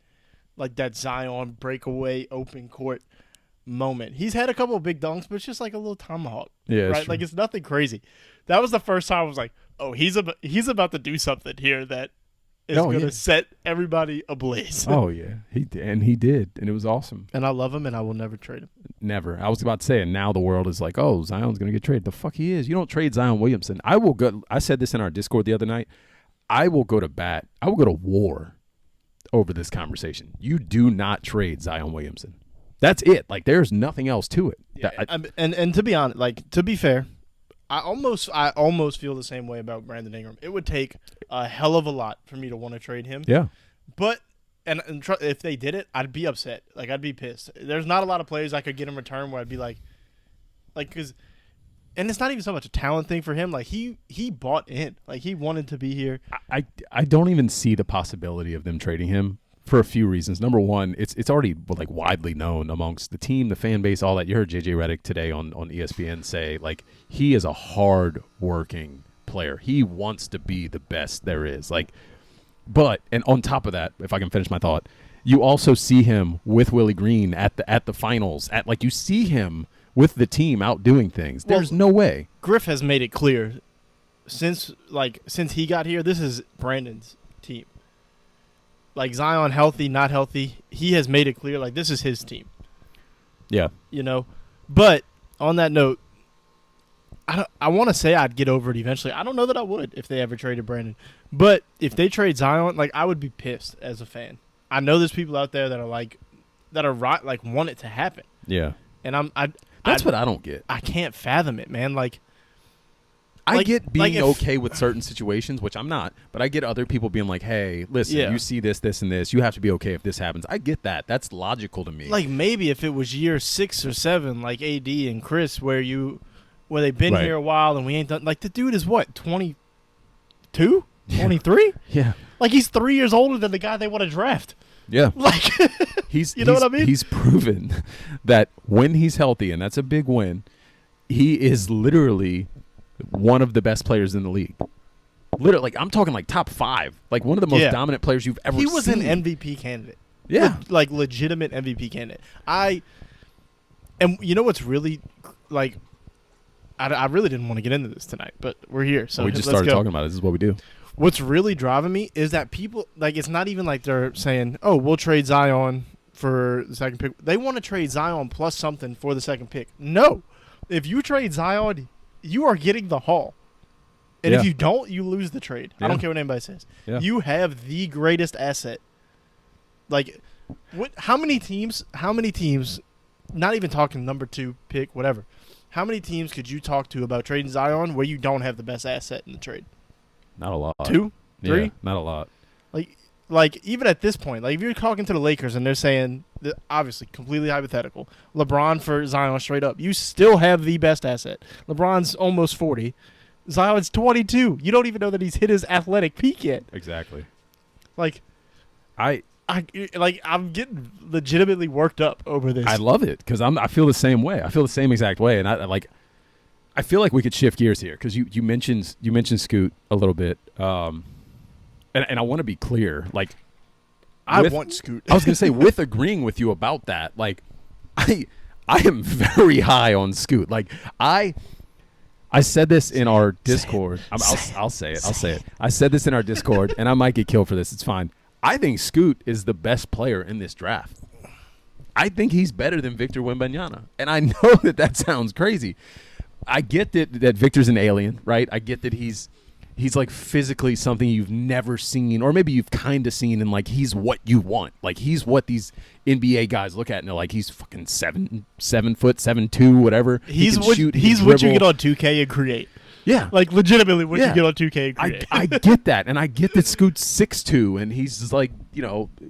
like that Zion breakaway open court moment. He's had a couple of big dunks, but it's just like a little tomahawk. Yeah, right. True. Like it's nothing crazy. That was the first time I was like, oh, he's about to do something here that is going to set everybody ablaze. Oh yeah, he did, and it was awesome. And I love him, and I will never trade him. Never. I was about to say, and now the world is like, oh, Zion's going to get traded. The fuck he is. You don't trade Zion Williamson. I will go. I said this in our Discord the other night. I will go to bat. I will go to war over this conversation. You do not trade Zion Williamson. That's it. Like, there's nothing else to it. Yeah, and to be honest, like, to be fair, I almost feel the same way about Brandon Ingram. It would take a hell of a lot for me to want to trade him. Yeah. But if they did it, I'd be upset. Like, I'd be pissed. There's not a lot of players I could get in return where I'd be like, because, and it's not even so much a talent thing for him. Like, he bought in. Like, he wanted to be here. I don't even see the possibility of them trading him for a few reasons. Number one, it's already like widely known amongst the team, the fan base, all that. You heard JJ Redick today on ESPN say, like, he is a hard-working player. He wants to be the best there is. Like, but, and on top of that, if I can finish my thought, you also see him with Willie Green at the finals. Like, you see him with the team out doing things. There's no way. Griff has made it clear since he got here, this is Brandon's team. Like, Zion, healthy, not healthy, he has made it clear, like, this is his team. Yeah. You know? But, on that note, I want to say I'd get over it eventually. I don't know that I would if they ever traded Brandon. But, if they trade Zion, like, I would be pissed as a fan. I know there's people out there that are want it to happen. Yeah. And that's what I don't get. I can't fathom it, man. Like, I get being okay with certain situations, which I'm not, but I get other people being like, hey, listen, you see this, this, and this. You have to be okay if this happens. I get that. That's logical to me. Like, maybe if it was year 6 or 7, like AD and Chris, where they've been here a while and we ain't done. Like, the dude is what, 22? 23? Yeah. Like, he's 3 years older than the guy they want to draft. Yeah. Like, you know what I mean? He's proven that when he's healthy, and that's a big win, he is literally one of the best players in the league. Literally, like I'm talking like top 5, like one of the most dominant players you've ever seen. He was an MVP candidate. Yeah, like legitimate MVP candidate. And you know what's really like, I really didn't want to get into this tonight, but we're here, so we just started talking about it. This is what we do. What's really driving me is that people like it's not even like they're saying, "Oh, we'll trade Zion for the second pick." They want to trade Zion plus something for the second pick. No, if you trade Zion, you are getting the haul. And if you don't, you lose the trade. I don't care what anybody says. Yeah. You have the greatest asset. Like, how many teams, not even talking number 2 pick, whatever, how many teams could you talk to about trading Zion where you don't have the best asset in the trade? Not a lot. 2? 3? Yeah, not a lot. Like even at this point, like if you're talking to the Lakers and they're saying, obviously completely hypothetical, LeBron for Zion straight up, you still have the best asset. LeBron's almost 40. Zion's 22. You don't even know that he's hit his athletic peak yet. Exactly. Like, I'm getting legitimately worked up over this. I love it because I feel the same way. I feel the same exact way, and I feel like we could shift gears here because you mentioned Scoot a little bit, and I want to be clear. Like, I want Scoot. I was gonna say with agreeing with you about that. Like, I am very high on Scoot. Like I said this in our Discord. I'll say it. I'll say it. I said this in our Discord, and I might get killed for this. It's fine. I think Scoot is the best player in this draft. I think he's better than Victor Wembanyama. And I know that sounds crazy. I get that Victor's an alien, right? I get that he's like physically something you've never seen, or maybe you've kind of seen, and like he's what you want. Like he's what these NBA guys look at and they're like, he's fucking 7 foot, 7'2", whatever. He's what you get on 2K and create. Yeah. Like legitimately what you get on 2K and create. I get that, and I get that Scoot's 6'2", and he's like,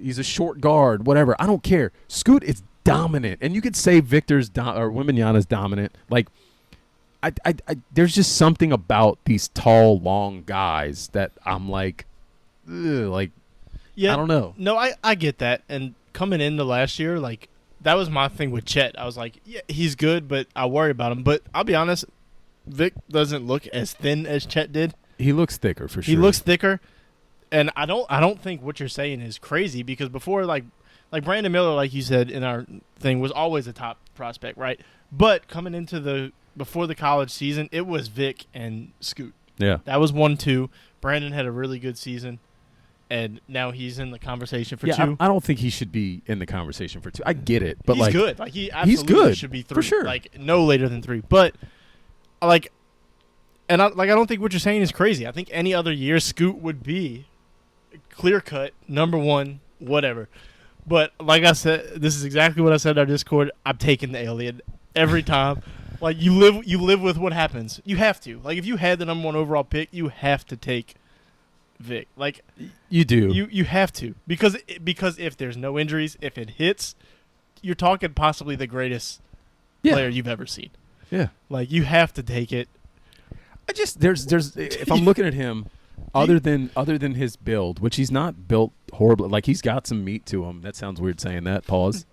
he's a short guard, whatever. I don't care. Scoot is dominant, and you could say Victor's or Wembanyama's dominant. Like, I there's just something about these tall, long guys that I'm like, ugh, I don't know. No, I get that. And coming into last year, like, that was my thing with Chet. I was like, yeah, he's good, but I worry about him. But I'll be honest, Vic doesn't look as thin as Chet did. He looks thicker for sure. He looks thicker, and I don't think what you're saying is crazy because before, like Brandon Miller, like you said in our thing, was always a top prospect, right? But coming into before the college season, it was Vic and Scoot. Yeah, that was 1-2. Brandon had a really good season, and now he's in the conversation for 2. I don't think he should be in the conversation for 2. I get it, but he's good. Like he absolutely he's good should be 3 for sure. Like no later than 3. But I don't think what you're saying is crazy. I think any other year Scoot would be clear cut number 1, whatever. But like I said, this is exactly what I said in our Discord. I'm taking the alien every time. Like you live with what happens. You have to. Like if you had the number 1 overall pick, you have to take Vic. Like you do. You have to because if there's no injuries, if it hits, you're talking possibly the greatest player you've ever seen. Yeah. Like you have to take it. I just there's if I'm looking at him, other than his build, which he's not built horribly. Like he's got some meat to him. That sounds weird saying that. Pause.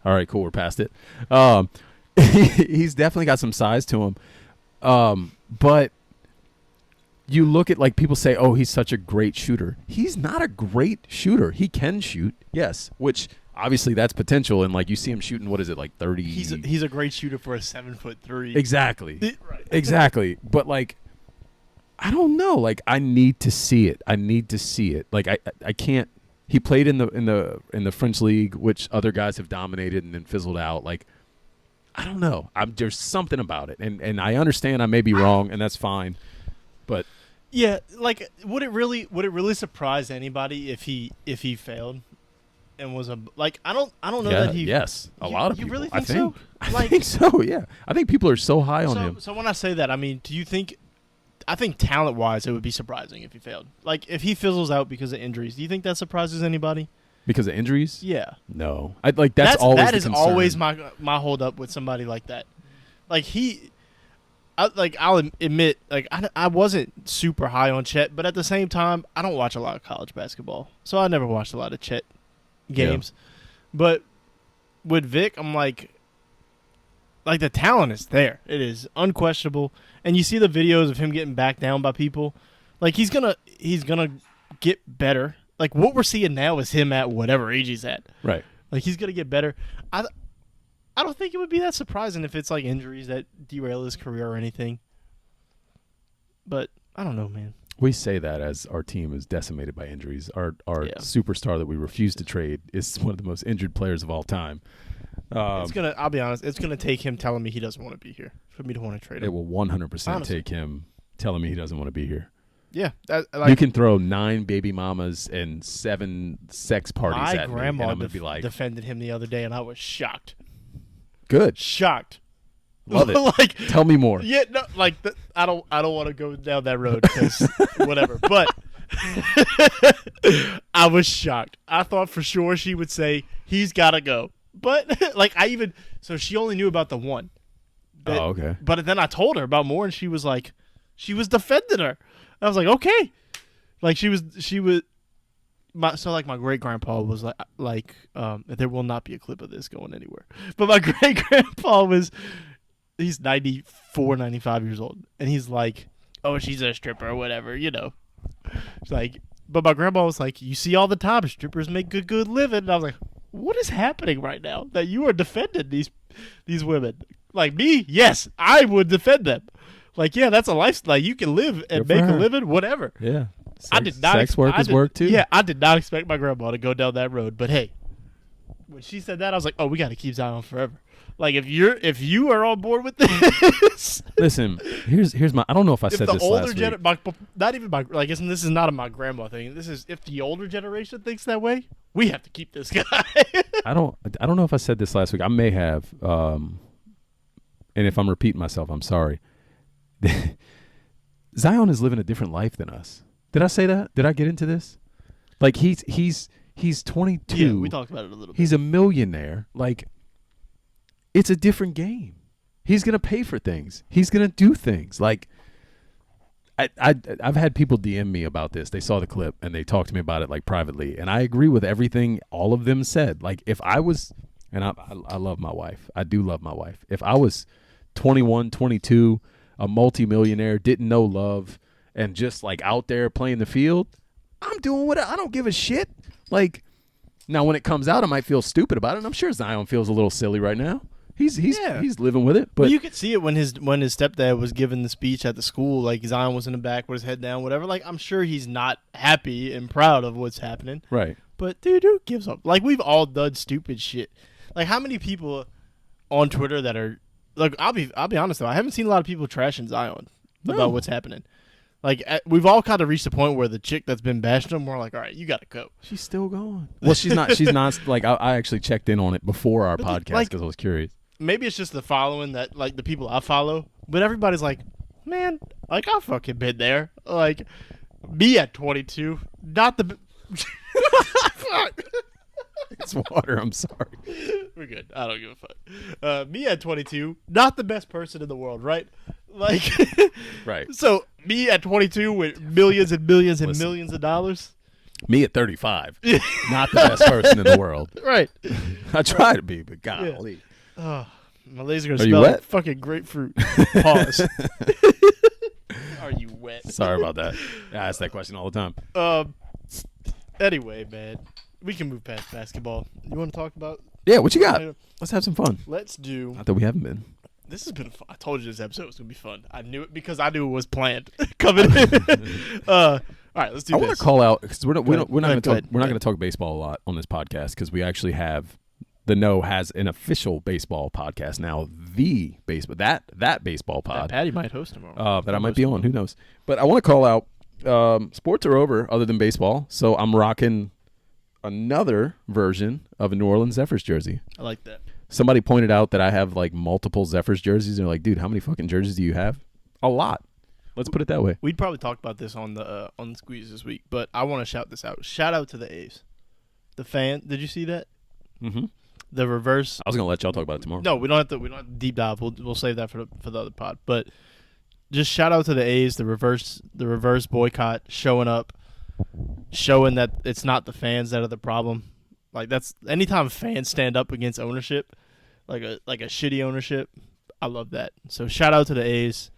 All right, cool. We're past it. He's definitely got some size to him. But you look at, like, people say, oh, he's such a great shooter. He's not a great shooter. He can shoot, yes, which obviously that's potential. And, like, you see him shooting, what is it, like 30? He's a great shooter for a 7'3". Exactly. Right. Exactly. But, like, I don't know. Like, I need to see it. Like, I can't. He played in the French league, which other guys have dominated and then fizzled out. Like, I don't know. There's something about it, and I understand I may be wrong, and that's fine. But yeah, like would it really surprise anybody if he failed and was I don't know that he a lot of people. You really think I think so? I think so. Yeah, I think people are so high on him. So when I say that, I mean, do you think? I think talent-wise, it would be surprising if he failed. Like if he fizzles out because of injuries, do you think that surprises anybody? Because of injuries? Yeah. No. That's always the concern. Always my hold up with somebody like that. Like I'll admit, like I wasn't super high on Chet, but at the same time, I don't watch a lot of college basketball, so I never watched a lot of Chet games. Yeah. But with Vic, I'm like, like the talent is there. It is unquestionable. And you see the videos of him getting backed down by people. Like he's gonna get better. Like what we're seeing now is him at whatever age he's at. Right. Like he's gonna get better. I don't think it would be that surprising if it's like injuries that derail his career or anything. But I don't know, man. We say that as our team is decimated by injuries. Our superstar that we refuse to trade is one of the most injured players of all time. I'll be honest, it's gonna take him telling me he doesn't want to be here for me to want to trade him. It will 100% take him telling me he doesn't want to be here. Yeah, you can throw 9 baby mamas and 7 sex parties at me, and I'm gonna be like, defended him the other day, and I was shocked. Good, shocked. Love it. Like, tell me more. Yeah, no, like I don't want to go down that road because whatever. But I was shocked. I thought for sure she would say he's got to go. But like so she only knew about the one. Okay. But then I told her about more, and she was defending her. I was like, okay. Like she was. My great grandpa was like there will not be a clip of this going anywhere. But my great grandpa he's 94, 95 years old, and he's like, oh, she's a stripper or whatever, you know. It's like, but my grandma was like, you see all the time strippers make good living. And I was like, what is happening right now that you are defending these women? Like me, yes, I would defend them. Like, yeah, that's a lifestyle. You can live and make a living, whatever. Yeah. Sex work is work too. Yeah, I did not expect my grandma to go down that road. But hey, when she said that, I was like, oh, we got to keep Zion forever. Like if you are on board with this, listen. Here's my. I don't know if I said this last week. Not even my. Like, this is not my grandma thing. This is if the older generation thinks that way, we have to keep this guy. I don't know if I said this last week. I may have. And if I'm repeating myself, I'm sorry. Zion is living a different life than us. Did I say that? Did I get into this? Like he's 22. Yeah, we talked about it a little bit. He's a millionaire. Like, it's a different game. He's gonna pay for things. He's gonna do things. Like, I've had people DM me about this. They saw the clip and they talked to me about it like privately, and I agree with everything all of them said. Like, if I was, and I love my wife. I do love my wife. If I was 21, 22, a multimillionaire, didn't know love, and just like out there playing the field, I'm doing what I don't give a shit. Like, now when it comes out, I might feel stupid about it. And I'm sure Zion feels a little silly right now. He's living with it. But you could see it when his stepdad was giving the speech at the school. Like Zion was in the back with his head down, whatever. Like, I'm sure he's not happy and proud of what's happening. Right. But dude, who gives up? Like, we've all done stupid shit. Like, how many people on Twitter that are like? I'll be honest though. I haven't seen a lot of people trashing Zion about what's happening. Like, we've all kind of reached a point where the chick that's been bashing him, we're like, all right, you got to go. She's still going. Well, she's not. She's not. Like, I actually checked in on it before our podcast because I was curious. Maybe it's just the following that, like, the people I follow. But everybody's like, man, like, I've fucking been there. Like, me at 22, not the... Fuck. It's water. I'm sorry. We're good. I don't give a fuck. Me at 22, not the best person in the world, right? Like, right. So, me at 22 with millions and millions and millions of dollars. Me at 35, not the best person in the world. Right. I try to be, but golly. Yeah. Oh, my legs are going to smell like fucking grapefruit. Pause. Are you wet? Sorry about that. I ask that question all the time. Anyway, man, we can move past basketball. You want to talk about? Yeah, what you got? Let's have some fun. Let's do. Not that we haven't been. This has been fun. I told you this episode was going to be fun. I knew it because I knew it was planned coming in. All right, let's do this. I want to call out because we're not going to talk baseball a lot on this podcast because we actually have the No has an official baseball podcast now. The baseball that baseball pod. Patty might host tomorrow. That I might be on. Who knows? But I want to call out. Sports are over other than baseball, so I'm rocking another version of a New Orleans Zephyrs jersey. I like that. Somebody pointed out that I have like multiple Zephyrs jerseys. And they're like, dude, how many fucking jerseys do you have? A lot. Let's put it that way. We'd probably talk about this on the Squeeze this week, but I want to shout this out. Shout out to the A's. The fan. Did you see that? Mm-hmm. The reverse. I was gonna let y'all talk about it tomorrow. No, we don't have to deep dive. We'll save that for the other pod. But just shout out to the A's. The reverse boycott, showing up, showing that it's not the fans that are the problem. Like, that's anytime fans stand up against ownership, like a shitty ownership, I love that. So shout out to the A's.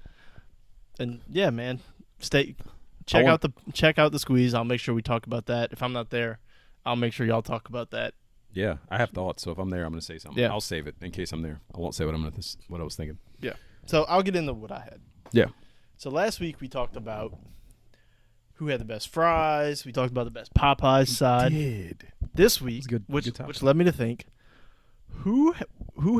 And yeah, man, check out the squeeze. I'll make sure we talk about that. If I'm not there, I'll make sure y'all talk about that. Yeah, I have thoughts. So if I'm there, I'm gonna say something. Yeah. I'll save it in case I'm there. I won't say what I was thinking. Yeah. So I'll get into what I had. Yeah. So last week we talked about who had the best fries. We talked about the best Popeyes side. Did This week, which led me to think, who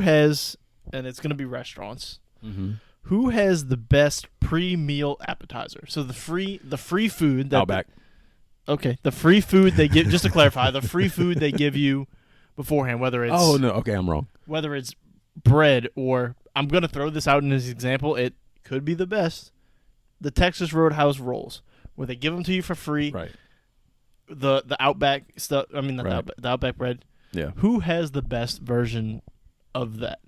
has, and it's going to be restaurants. Mm-hmm. Who has the best pre-meal appetizer? So the free food that Outback. The free food they give. Just to clarify, the free food they give you beforehand, whether it's I'm wrong. Whether it's bread or I'm going to throw this out in as an example. It could be the best. The Texas Roadhouse rolls, where they give them to you for free. Right. The Outback stuff. I mean, the Outback bread. Yeah. Who has the best version of that?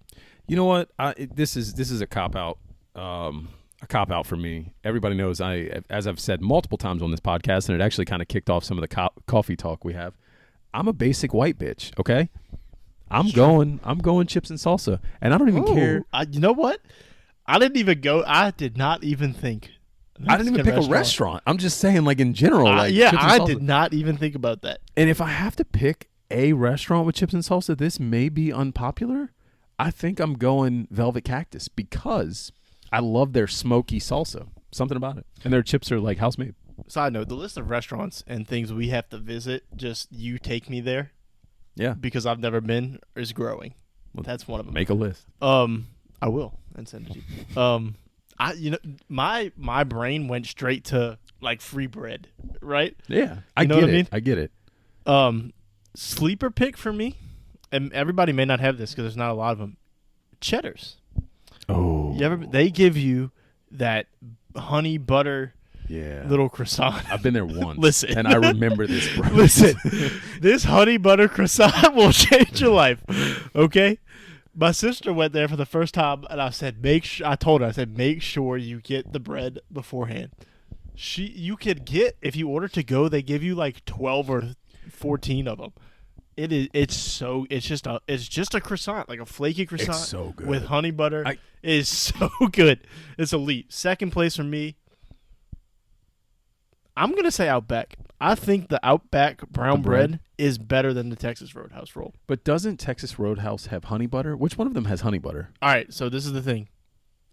You know what? This is a cop out. A cop out for me. Everybody knows as I've said multiple times on this podcast, and it actually kind of kicked off some of the coffee talk we have. I'm a basic white bitch. Okay. I'm going chips and salsa, and I don't even care. You know what? I didn't even go. I did not even think. I didn't even pick a restaurant. I'm just saying, like in general. I did not even think about that. And if I have to pick a restaurant with chips and salsa, this may be unpopular. I think I'm going Velvet Cactus because I love their smoky salsa. Something about it. And their chips are like house made. Side note, the list of restaurants and things we have to visit, just you take me there. Yeah. Because I've never been, is growing. Well, that's one of them. Make a list. I will and send it to you. My brain went straight to like free bread, right? Yeah. I get it. Sleeper pick for me, and everybody may not have this because there's not a lot of them. Cheddars. Oh. They give you that honey butter little croissant. I've been there once. Listen. And I remember this. Bro. Listen. This honey butter croissant will change your life. Okay? My sister went there for the first time, and I said, make sure you get the bread beforehand. You could get, if you order to go, they give you like 12 or 14 of them. It's just a croissant, like a flaky croissant. It's so good. With honey butter. It is so good. It's elite. Second place for me, I'm going to say Outback. I think the Outback brown bread is better than the Texas Roadhouse roll. But doesn't Texas Roadhouse have honey butter? Which one of them has honey butter? All right, so this is the thing.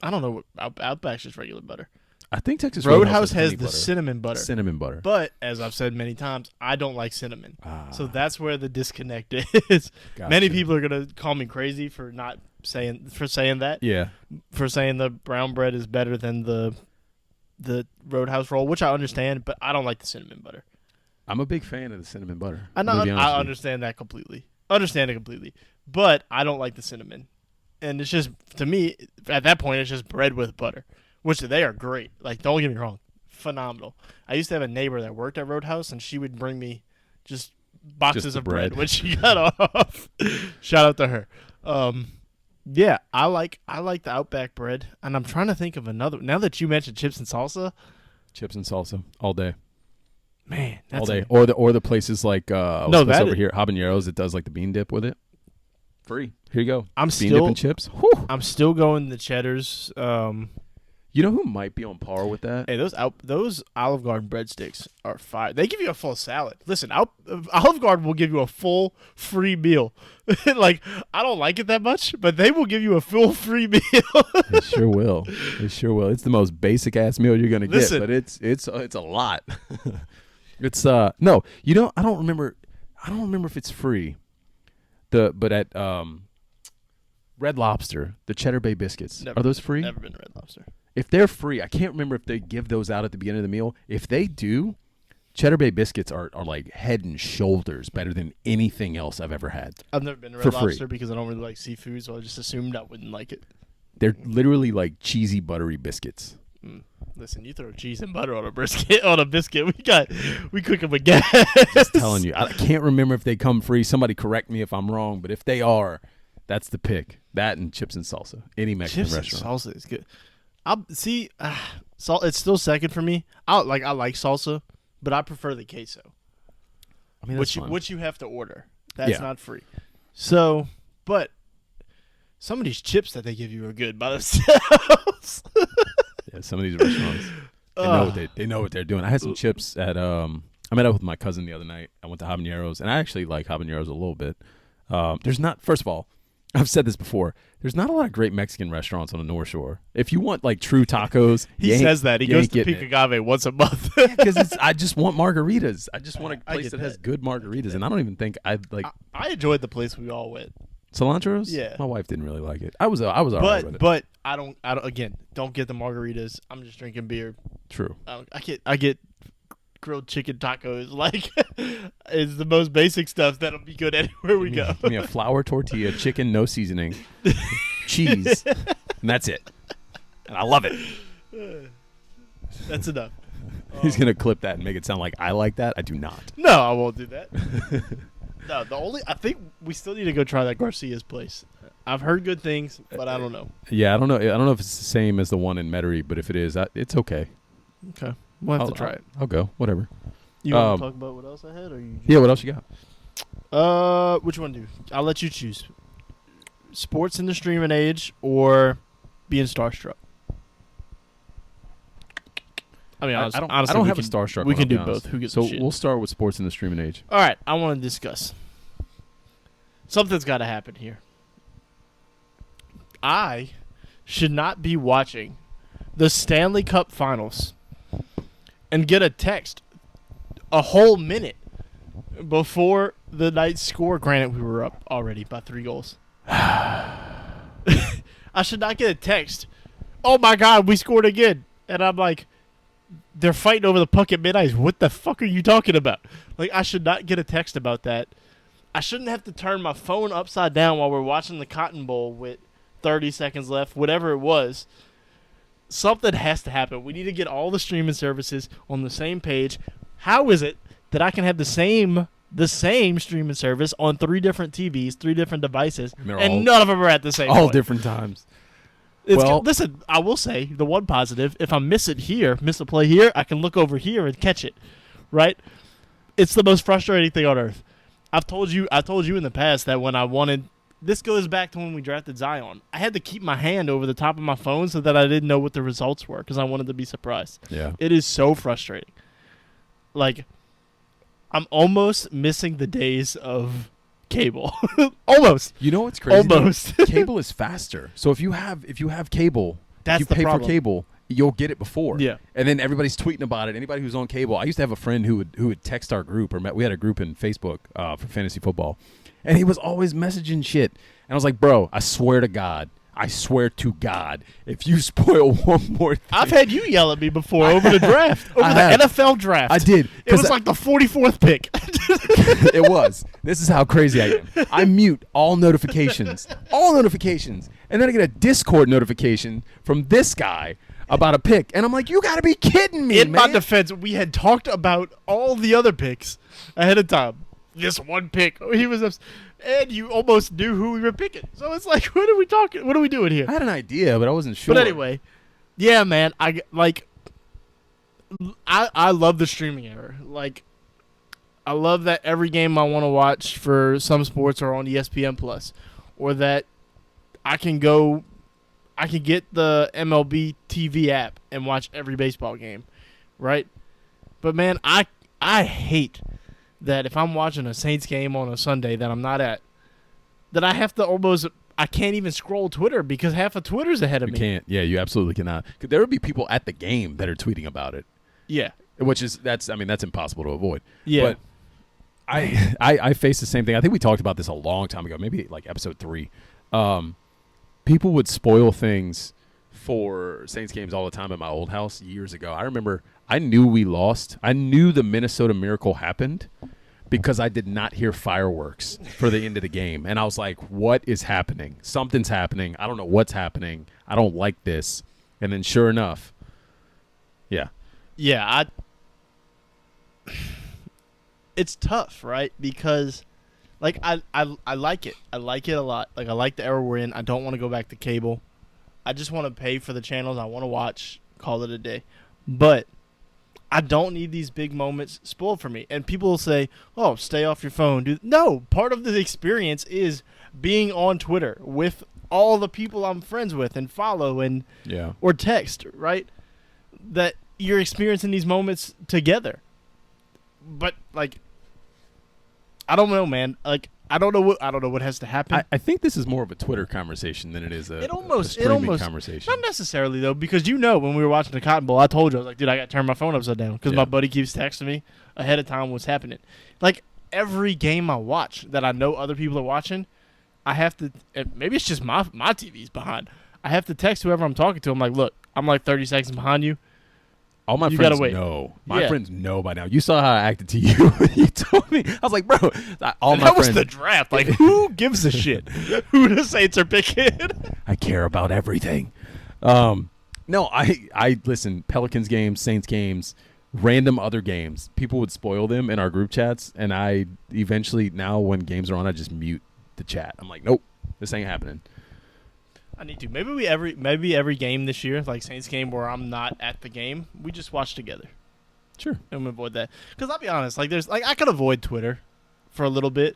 I don't know what Outback's just regular butter. I think Texas Roadhouse has the cinnamon butter. Cinnamon butter. But as I've said many times, I don't like cinnamon. So that's where the disconnect is. Gotcha. Many people are going to call me crazy for saying that. Yeah. For saying the brown bread is better than the Roadhouse roll, which I understand, but I don't like the cinnamon butter. I'm a big fan of the cinnamon butter. I understand that completely. But I don't like the cinnamon. And it's just, to me, at that point, it's just bread with butter, which they are great. Like, don't get me wrong. Phenomenal. I used to have a neighbor that worked at Roadhouse, and she would bring me just boxes of bread when she got off. Shout out to her. Yeah, I like the Outback bread, and I'm trying to think of another. Now that you mentioned chips and salsa. Chips and salsa all day. Man, that's all day. Or the places like over here, Habaneros, that does like the bean dip with it. Free. Here you go. Bean dip and chips. Whew. I'm still going the cheddars. You know who might be on par with that? Hey, those Olive Garden breadsticks are fire. They give you a full salad. Listen, Olive Garden will give you a full free meal. Like, I don't like it that much, but they will give you a full free meal. They sure will. It's the most basic ass meal you're gonna get, but it's a lot. It's no, I don't remember if it's free. But at Red Lobster, the Cheddar Bay biscuits, are those free? Never been to Red Lobster. If they're free, I can't remember if they give those out at the beginning of the meal. If they do, Cheddar Bay biscuits are like head and shoulders better than anything else I've ever had. I've never been to Red Lobster because I don't really like seafood, so I just assumed I wouldn't like it. They're literally like cheesy, buttery biscuits. Listen, you throw cheese and butter on a biscuit. We cook them again. Just telling you, I can't remember if they come free. Somebody correct me if I'm wrong, but if they are, that's the pick. That and chips and salsa. Any Mexican restaurant. Chips and salsa is good. It's still second for me. I like salsa, but I prefer the queso. I mean, which you have to order. That's not free. So some of these chips that they give you are good by themselves. Yeah, some of these restaurants, they know what they're doing. I had some chips at I met up with my cousin the other night. I went to Habaneros, and I actually like Habaneros a little bit. There's not, first of all, I've said this before, there's not a lot of great Mexican restaurants on the North Shore. If you want like true tacos, he says that. He goes to Peak Agave once a month. Because I just want margaritas. I just want a place that has good margaritas, and I don't even think I enjoyed the place we all went. Cilantro's? Yeah. My wife didn't really like it. I was all right with it. But I don't again, don't get the margaritas. I'm just drinking beer. True. I get grilled chicken tacos. Like, it's the most basic stuff that'll be good anywhere we go. Give me a flour tortilla, chicken, no seasoning, cheese, and that's it. And I love it. That's enough. He's going to clip that and make it sound like I like that. I do not. No, I won't do that. No, I think we still need to go try that Garcia's place. I've heard good things, but I don't know. Yeah, I don't know. I don't know if it's the same as the one in Metairie, but if it is, it's okay. Okay. We'll have to try it. I'll go. Whatever. You want to talk about what else I had? Yeah, what else you got? Which one do you? I'll let you choose. Sports in the streaming age or being starstruck? I mean, honestly, I don't have a starstruck. We can do both. Who gets so shit? We'll start with sports in the streaming age. All right, I want to discuss. Something's got to happen here. I should not be watching the Stanley Cup Finals and get a text a whole minute before the Knights score. Granted, we were up already by 3 goals. I should not get a text. Oh my God, we scored again. And I'm like, they're fighting over the puck at mid-ice. What the fuck are you talking about? Like, I should not get a text about that. I shouldn't have to turn my phone upside down while we're watching the Cotton Bowl with 30 seconds left, whatever it was. Something has to happen. We need to get all the streaming services on the same page. How is it that I can have the same streaming service on 3 different TVs, 3 different devices, and none of them are at the same all point? Different times. Listen, I will say the one positive: if I miss a play here, I can look over here and catch it. Right? It's the most frustrating thing on earth. I told you in the past that when I wanted. This goes back to when we drafted Zion. I had to keep my hand over the top of my phone so that I didn't know what the results were because I wanted to be surprised. Yeah. It is so frustrating. Like, I'm almost missing the days of cable. Almost. You know what's crazy? Almost. Cable is faster. So if you have cable, that's you the pay problem. for cable, you'll get it before. Yeah. And then everybody's tweeting about it. Anybody who's on cable. I used to have a friend who would text our group we had a group in Facebook for fantasy football. And he was always messaging shit. And I was like, bro, I swear to God, if you spoil one more thing. I've had you yell at me before over the draft. Over the NFL draft. I did. It was like the 44th pick. It was. This is how crazy I am. I mute all notifications. And then I get a Discord notification from this guy about a pick. And I'm like, you got to be kidding me, In my defense, we had talked about all the other picks ahead of time. This one pick, he was, and you almost knew who we were picking. So it's like, what are we talking? What are we doing here? I had an idea, but I wasn't sure. But anyway, yeah, man, I love the streaming era. Like, I love that every game I want to watch for some sports are on ESPN Plus, or that I can get the MLB TV app and watch every baseball game, right? But man, I hate that if I'm watching a Saints game on a Sunday that I'm not at, that I have to I can't even scroll Twitter because half of Twitter's ahead of me. You can't. Yeah, you absolutely cannot. There would be people at the game that are tweeting about it. Yeah. That's impossible to avoid. Yeah. But I face the same thing. I think we talked about this a long time ago, maybe like episode 3. People would spoil things for Saints games all the time at my old house years ago. I remember I knew we lost. I knew the Minnesota Miracle happened because I did not hear fireworks for the end of the game. And I was like, what is happening? Something's happening. I don't know what's happening. I don't like this. And then sure enough, yeah. Yeah, it's tough, right? Because like I like it. I like it a lot. Like I like the era we're in. I don't want to go back to cable. I just want to pay for the channels I want to watch, call it a day. But I don't need these big moments spoiled for me. And people will say, "Oh, stay off your phone." No, part of the experience is being on Twitter with all the people I'm friends with and follow and or text, right? That you're experiencing these moments together. But like, I don't know, man. Like, I don't know what has to happen. I think this is more of a Twitter conversation than it is a streaming conversation. Not necessarily though, because when we were watching the Cotton Bowl, I told you, I was like, dude, I got to turn my phone upside down because my buddy keeps texting me ahead of time what's happening. Like every game I watch that I know other people are watching, I have to. Maybe it's just my TV's behind. I have to text whoever I'm talking to. I'm like, look, I'm like 30 seconds behind you. All my friends know. My friends know by now. You saw how I acted to you. You told me. I was like, bro. That was the draft. Like, who gives a shit? Who the Saints are picking? I care about everything. No, I listen. Pelicans games, Saints games, random other games. People would spoil them in our group chats, and I eventually now when games are on, I just mute the chat. I'm like, nope, this ain't happening. I need to. Maybe every game this year, like Saints game where I'm not at the game, we just watch together. Sure. And we avoid that. Because I'll be honest, like I could avoid Twitter for a little bit,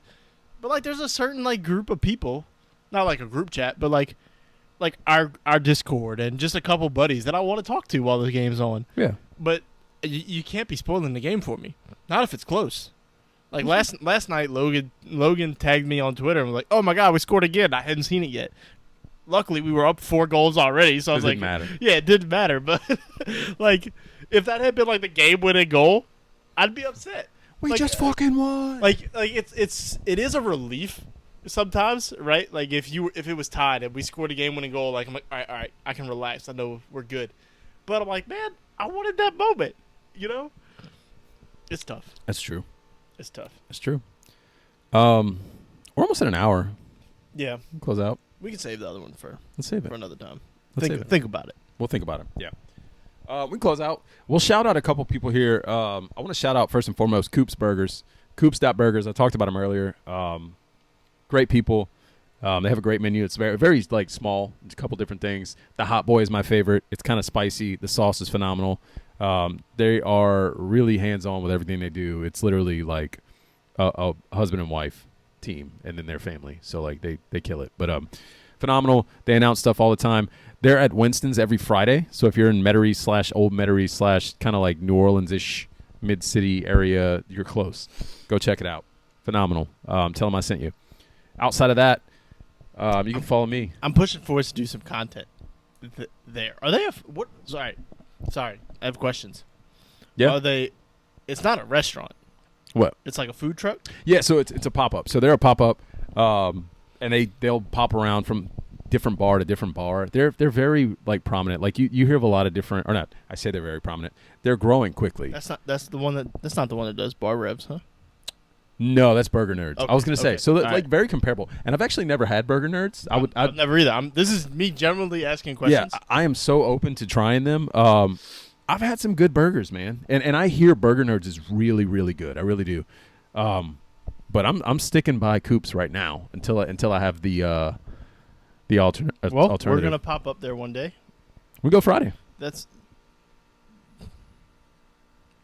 but like there's a certain like group of people, not like a group chat, but like our Discord and just a couple buddies that I want to talk to while the game's on. Yeah. But you can't be spoiling the game for me. Not if it's close. Like last night, Logan tagged me on Twitter and was like, "Oh my God, we scored again! I hadn't seen it yet." Luckily, we were up 4 goals already, so I was like, matter. "Yeah, it didn't matter." But like, if that had been like the game-winning goal, I'd be upset. We just fucking won. Like it is a relief sometimes, right? Like if it was tied and we scored a game-winning goal, like I'm like, all right, I can relax. I know we're good. But I'm like, man, I wanted that moment. You know, it's tough. That's true. It's tough. That's true. We're almost at an hour. Yeah. Close out. We can save the other one for another time. Think about it. We'll think about it. Yeah. We close out. We'll shout out a couple people here. I want to shout out first and foremost Coop's Burgers. Coop's.burgers. I talked about them earlier. Great people. They have a great menu. It's very, very like small. It's a couple different things. The hot boy is my favorite. It's kind of spicy. The sauce is phenomenal. They are really hands-on with everything they do. It's literally like a husband and wife team and then their family. So like they kill it. But phenomenal. They announce stuff all the time. They're at Winston's every Friday. So if you're in Metairie / Old Metairie / kind of like New Orleans-ish mid-city area, you're close. Go check it out. Phenomenal. Tell them I sent you. Outside of that, you can follow me. I'm pushing for us to do some content there. Are they what? Sorry. I have questions. Yeah. Are they? It's not a restaurant. What? It's like a food truck? Yeah, so it's a pop-up. So they're a pop-up, and they'll pop around from different bar to different bar. They're very, like, prominent. Like, you hear of a lot of different – or not, I say they're very prominent. They're growing quickly. That's not the one that does bar revs, huh? No, that's Burger Nerds. Okay, I was going to say. So, like, right. very comparable. And I've actually never had Burger Nerds. I've never either. This is me generally asking questions. Yeah, I am so open to trying them. I've had some good burgers, man, and I hear Burger Nerds is really, really good. I really do. But I'm sticking by Coop's right now until I have the alternative. Well, we're gonna pop up there one day. We go Friday.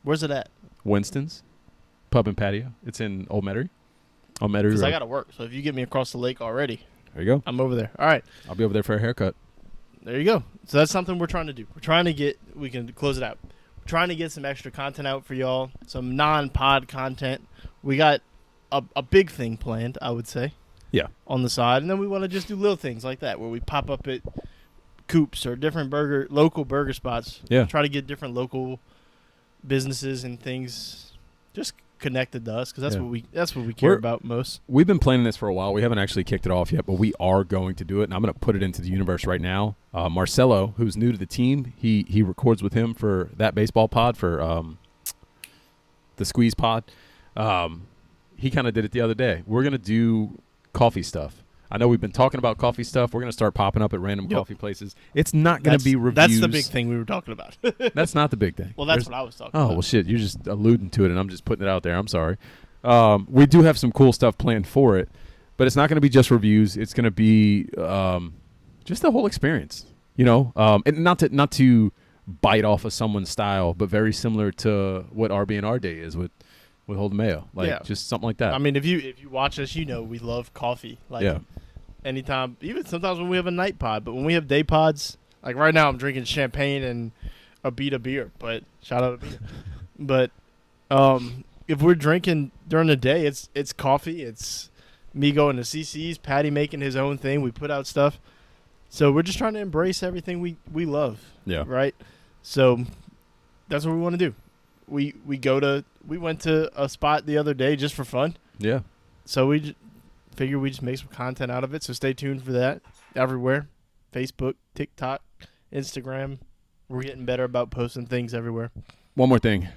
Where's it at? Winston's Pub and Patio. It's in Old Metairie. Old Metairie. Because I gotta work, so if you get me across the lake already, there you go. I'm over there. All right. I'll be over there for a haircut. There you go. So that's something we're trying to do. We can close it out. We're trying to get some extra content out for y'all, some non-pod content. We got a big thing planned, I would say. Yeah. On the side. And then we want to just do little things like that where we pop up at Coops or different local burger spots. Yeah. Try to get different local businesses and things just connected to us because that's what we care about most. We've been planning this for a while. We haven't actually kicked it off yet, but we are going to do it, and I'm going to put it into the universe right now. Marcelo, who's new to the team, he records with him for that baseball pod for the Squeeze pod. He kind of did it the other day. We're going to do coffee stuff. I know we've been talking about coffee stuff. We're going to start popping up at random coffee places. It's not going to be reviews. That's the big thing we were talking about. That's not the big thing. Well, that's what I was talking about. Oh, well, shit. You're just alluding to it, and I'm just putting it out there. I'm sorry. We do have some cool stuff planned for it, but it's not going to be just reviews. It's going to be just the whole experience, you know, and not to bite off of someone's style, but very similar to what RB&R Day is with Holden Mayo, just something like that. I mean, if you watch us, you know we love coffee. Like, yeah. anytime, even sometimes when we have a night pod. But when we have day pods, like right now, I'm drinking champagne and a Beta beer. But shout out to Beta. But if we're drinking during the day, it's coffee. It's me going to CC's, Patty making his own thing. We put out stuff. So we're just trying to embrace everything we love. Yeah. Right? So that's what we want to do. We went to a spot the other day just for fun. Yeah. So we figure we just make some content out of it. So stay tuned for that everywhere. Facebook, TikTok, Instagram. We're getting better about posting things everywhere. One more thing.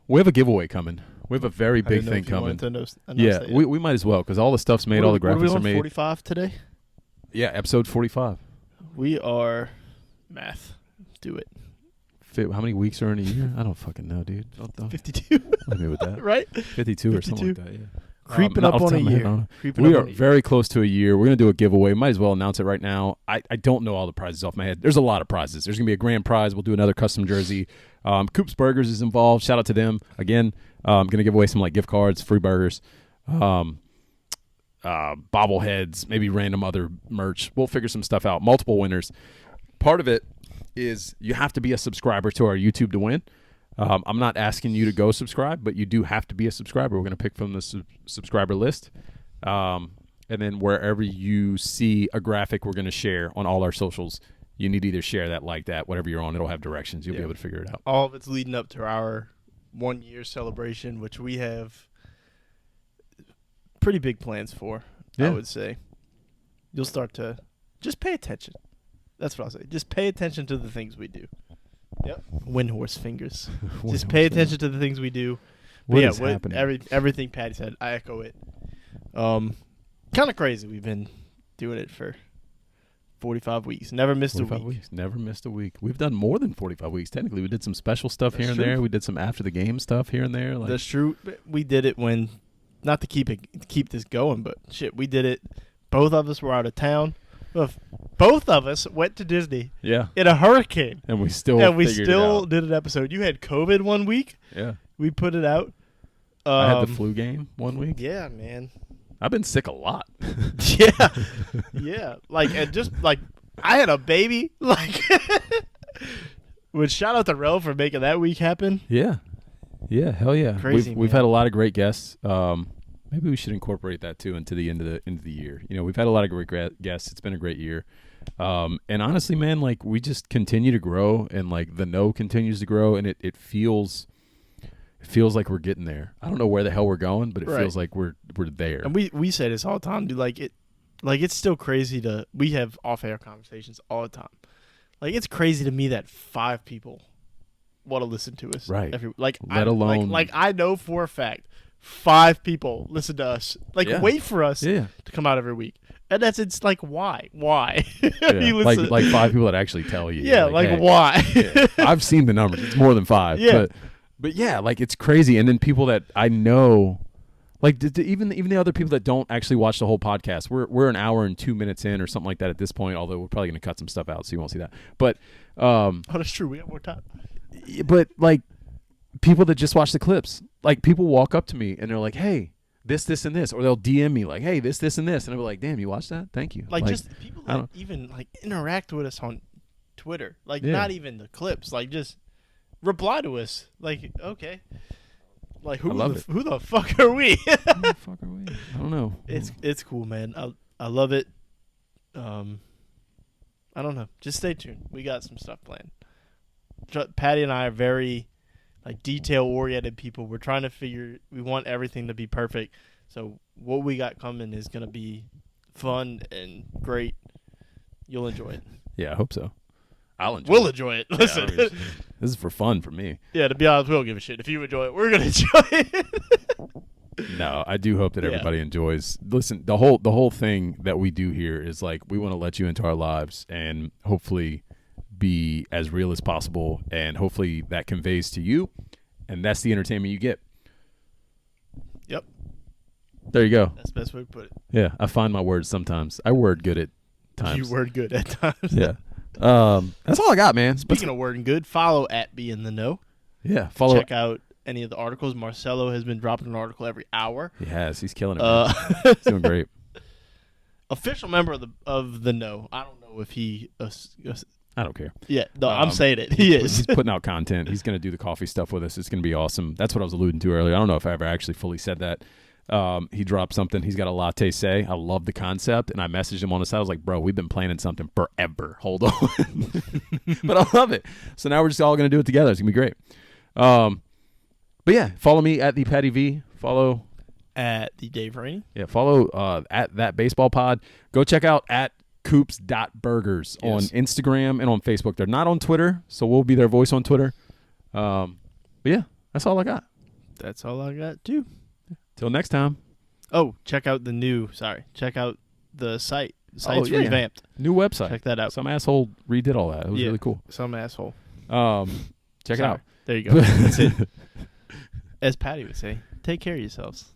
We have a giveaway coming. We have a very big thing coming. Yeah, we might as well because all the stuff's made, all the graphics are made. 45 today? Yeah, episode 45. We are math. Do it. How many weeks are in a year? I don't fucking know, dude. 52. Let me with that. Right? 52 or something like that, yeah. Creeping up on a year. We are very close to a year. We're going to do a giveaway. Might as well announce it right now. I don't know all the prizes off my head. There's a lot of prizes. There's going to be a grand prize. We'll do another custom jersey. Coop's Burgers is involved. Shout out to them. Again, I'm going to give away some like gift cards, free burgers, bobbleheads, maybe random other merch. We'll figure some stuff out. Multiple winners. Part of it is you have to be a subscriber to our YouTube to win. I'm not asking you to go subscribe, but you do have to be a subscriber. We're going to pick from the subscriber list. And then wherever you see a graphic we're going to share on all our socials, you need to either share that, like that, whatever you're on. It'll have directions. You'll be able to figure it out. All of it's leading up to our 1 year celebration, which we have pretty big plans for, I would say. You'll start to just pay attention. That's what I'll say. Just pay attention to the things we do. Yep. Windhorse fingers. Just pay attention to the things we do. What is happening? Everything Patty said, I echo it. Kind of crazy. We've been doing it for 45 weeks. Never missed a week. Never missed a week. We've done more than 45 weeks. Technically, we did some special stuff here and true. there. We did some after the game stuff here and there. That's true. We did it when, not to keep this going, but shit, we did it. Both of us were out of town. Both of us went to Disney. Yeah. In a hurricane. And we still did an episode. You had COVID 1 week. Yeah. We put it out. I had the flu game 1 week. Yeah, man. I've been sick a lot. Yeah. Yeah. I had a baby. Which shout out to Rel for making that week happen. Yeah. Yeah, hell yeah. Crazy, we've had a lot of great guests. Maybe we should incorporate that too into the end of the year. You know, we've had a lot of great guests. It's been a great year. And honestly, man, like we just continue to grow, and like the know continues to grow, and it feels like we're getting there. I don't know where the hell we're going, but it feels like we're there. And we say this all the time, dude. It's still crazy we have off-air conversations all the time. Like it's crazy to me that 5 people want to listen to us. Right. Let alone I know for a fact 5 people listen to us. Wait for us to come out every week. And it's like, why? Why? Yeah. You listen. Like 5 people that actually tell you. Yeah, hey, why? Yeah. I've seen the numbers. It's more than 5. Yeah. But yeah, like it's crazy. And then people that I know, like even the other people that don't actually watch the whole podcast, we're an hour and 2 minutes in or something like that at this point, although we're probably going to cut some stuff out so you won't see that. But that's true. We got more time. But like people that just watch the clips, like people walk up to me and they're like, hey, this, and this. Or they'll DM me like, hey, this, and this. And I'll be like, damn, you watched that? Thank you. Like just people that even like interact with us on Twitter. Like not even the clips. Like just reply to us. Like, okay. Like who the fuck are we? Who the fuck are we? I don't know. It's cool, man. I love it. I don't know. Just stay tuned. We got some stuff planned. Patty and I are very detail oriented people. We're trying to we want everything to be perfect. So what we got coming is gonna be fun and great. You'll enjoy it. Yeah, I hope so. We'll enjoy it. Listen, this is for fun for me. Yeah, to be honest, we don't give a shit. If you enjoy it, we're gonna enjoy it. No, I do hope that everybody enjoys. Listen, the whole thing that we do here is like we want to let you into our lives and hopefully be as real as possible, and hopefully that conveys to you, and that's the entertainment you get. Yep. There you go. That's the best way to put it. Yeah, I find my words sometimes. I word good at times. You word good at times. Yeah. That's all I got, man. Speaking of wording good, follow at Be in the Know. Yeah, follow. Check out any of the articles. Marcelo has been dropping an article every hour. He has. He's killing it. He's doing great. official member of the No. I don't know if he. I don't care. Yeah, no, I'm saying it. He is. He's putting out content. He's going to do the coffee stuff with us. It's going to be awesome. That's what I was alluding to earlier. I don't know if I ever actually fully said that. He dropped something. He's got a latte say. I love the concept, and I messaged him on the side. I was like, bro, we've been planning something forever. Hold on. But I love it. So now we're just all going to do it together. It's going to be great. But yeah, follow me at the Patty V. Follow at the Dave Rainey. Yeah, follow at that baseball pod. Go check out at Coops.burgers on Instagram and on Facebook. They're not on Twitter, so we'll be their voice on Twitter. But yeah, that's all I got. That's all I got too. Till next time. Oh, check out check out the site. The site's revamped. New website. Check that out. Some asshole redid all that. It was really cool. Some asshole. Check it out. There you go. That's it. As Patty would say, take care of yourselves.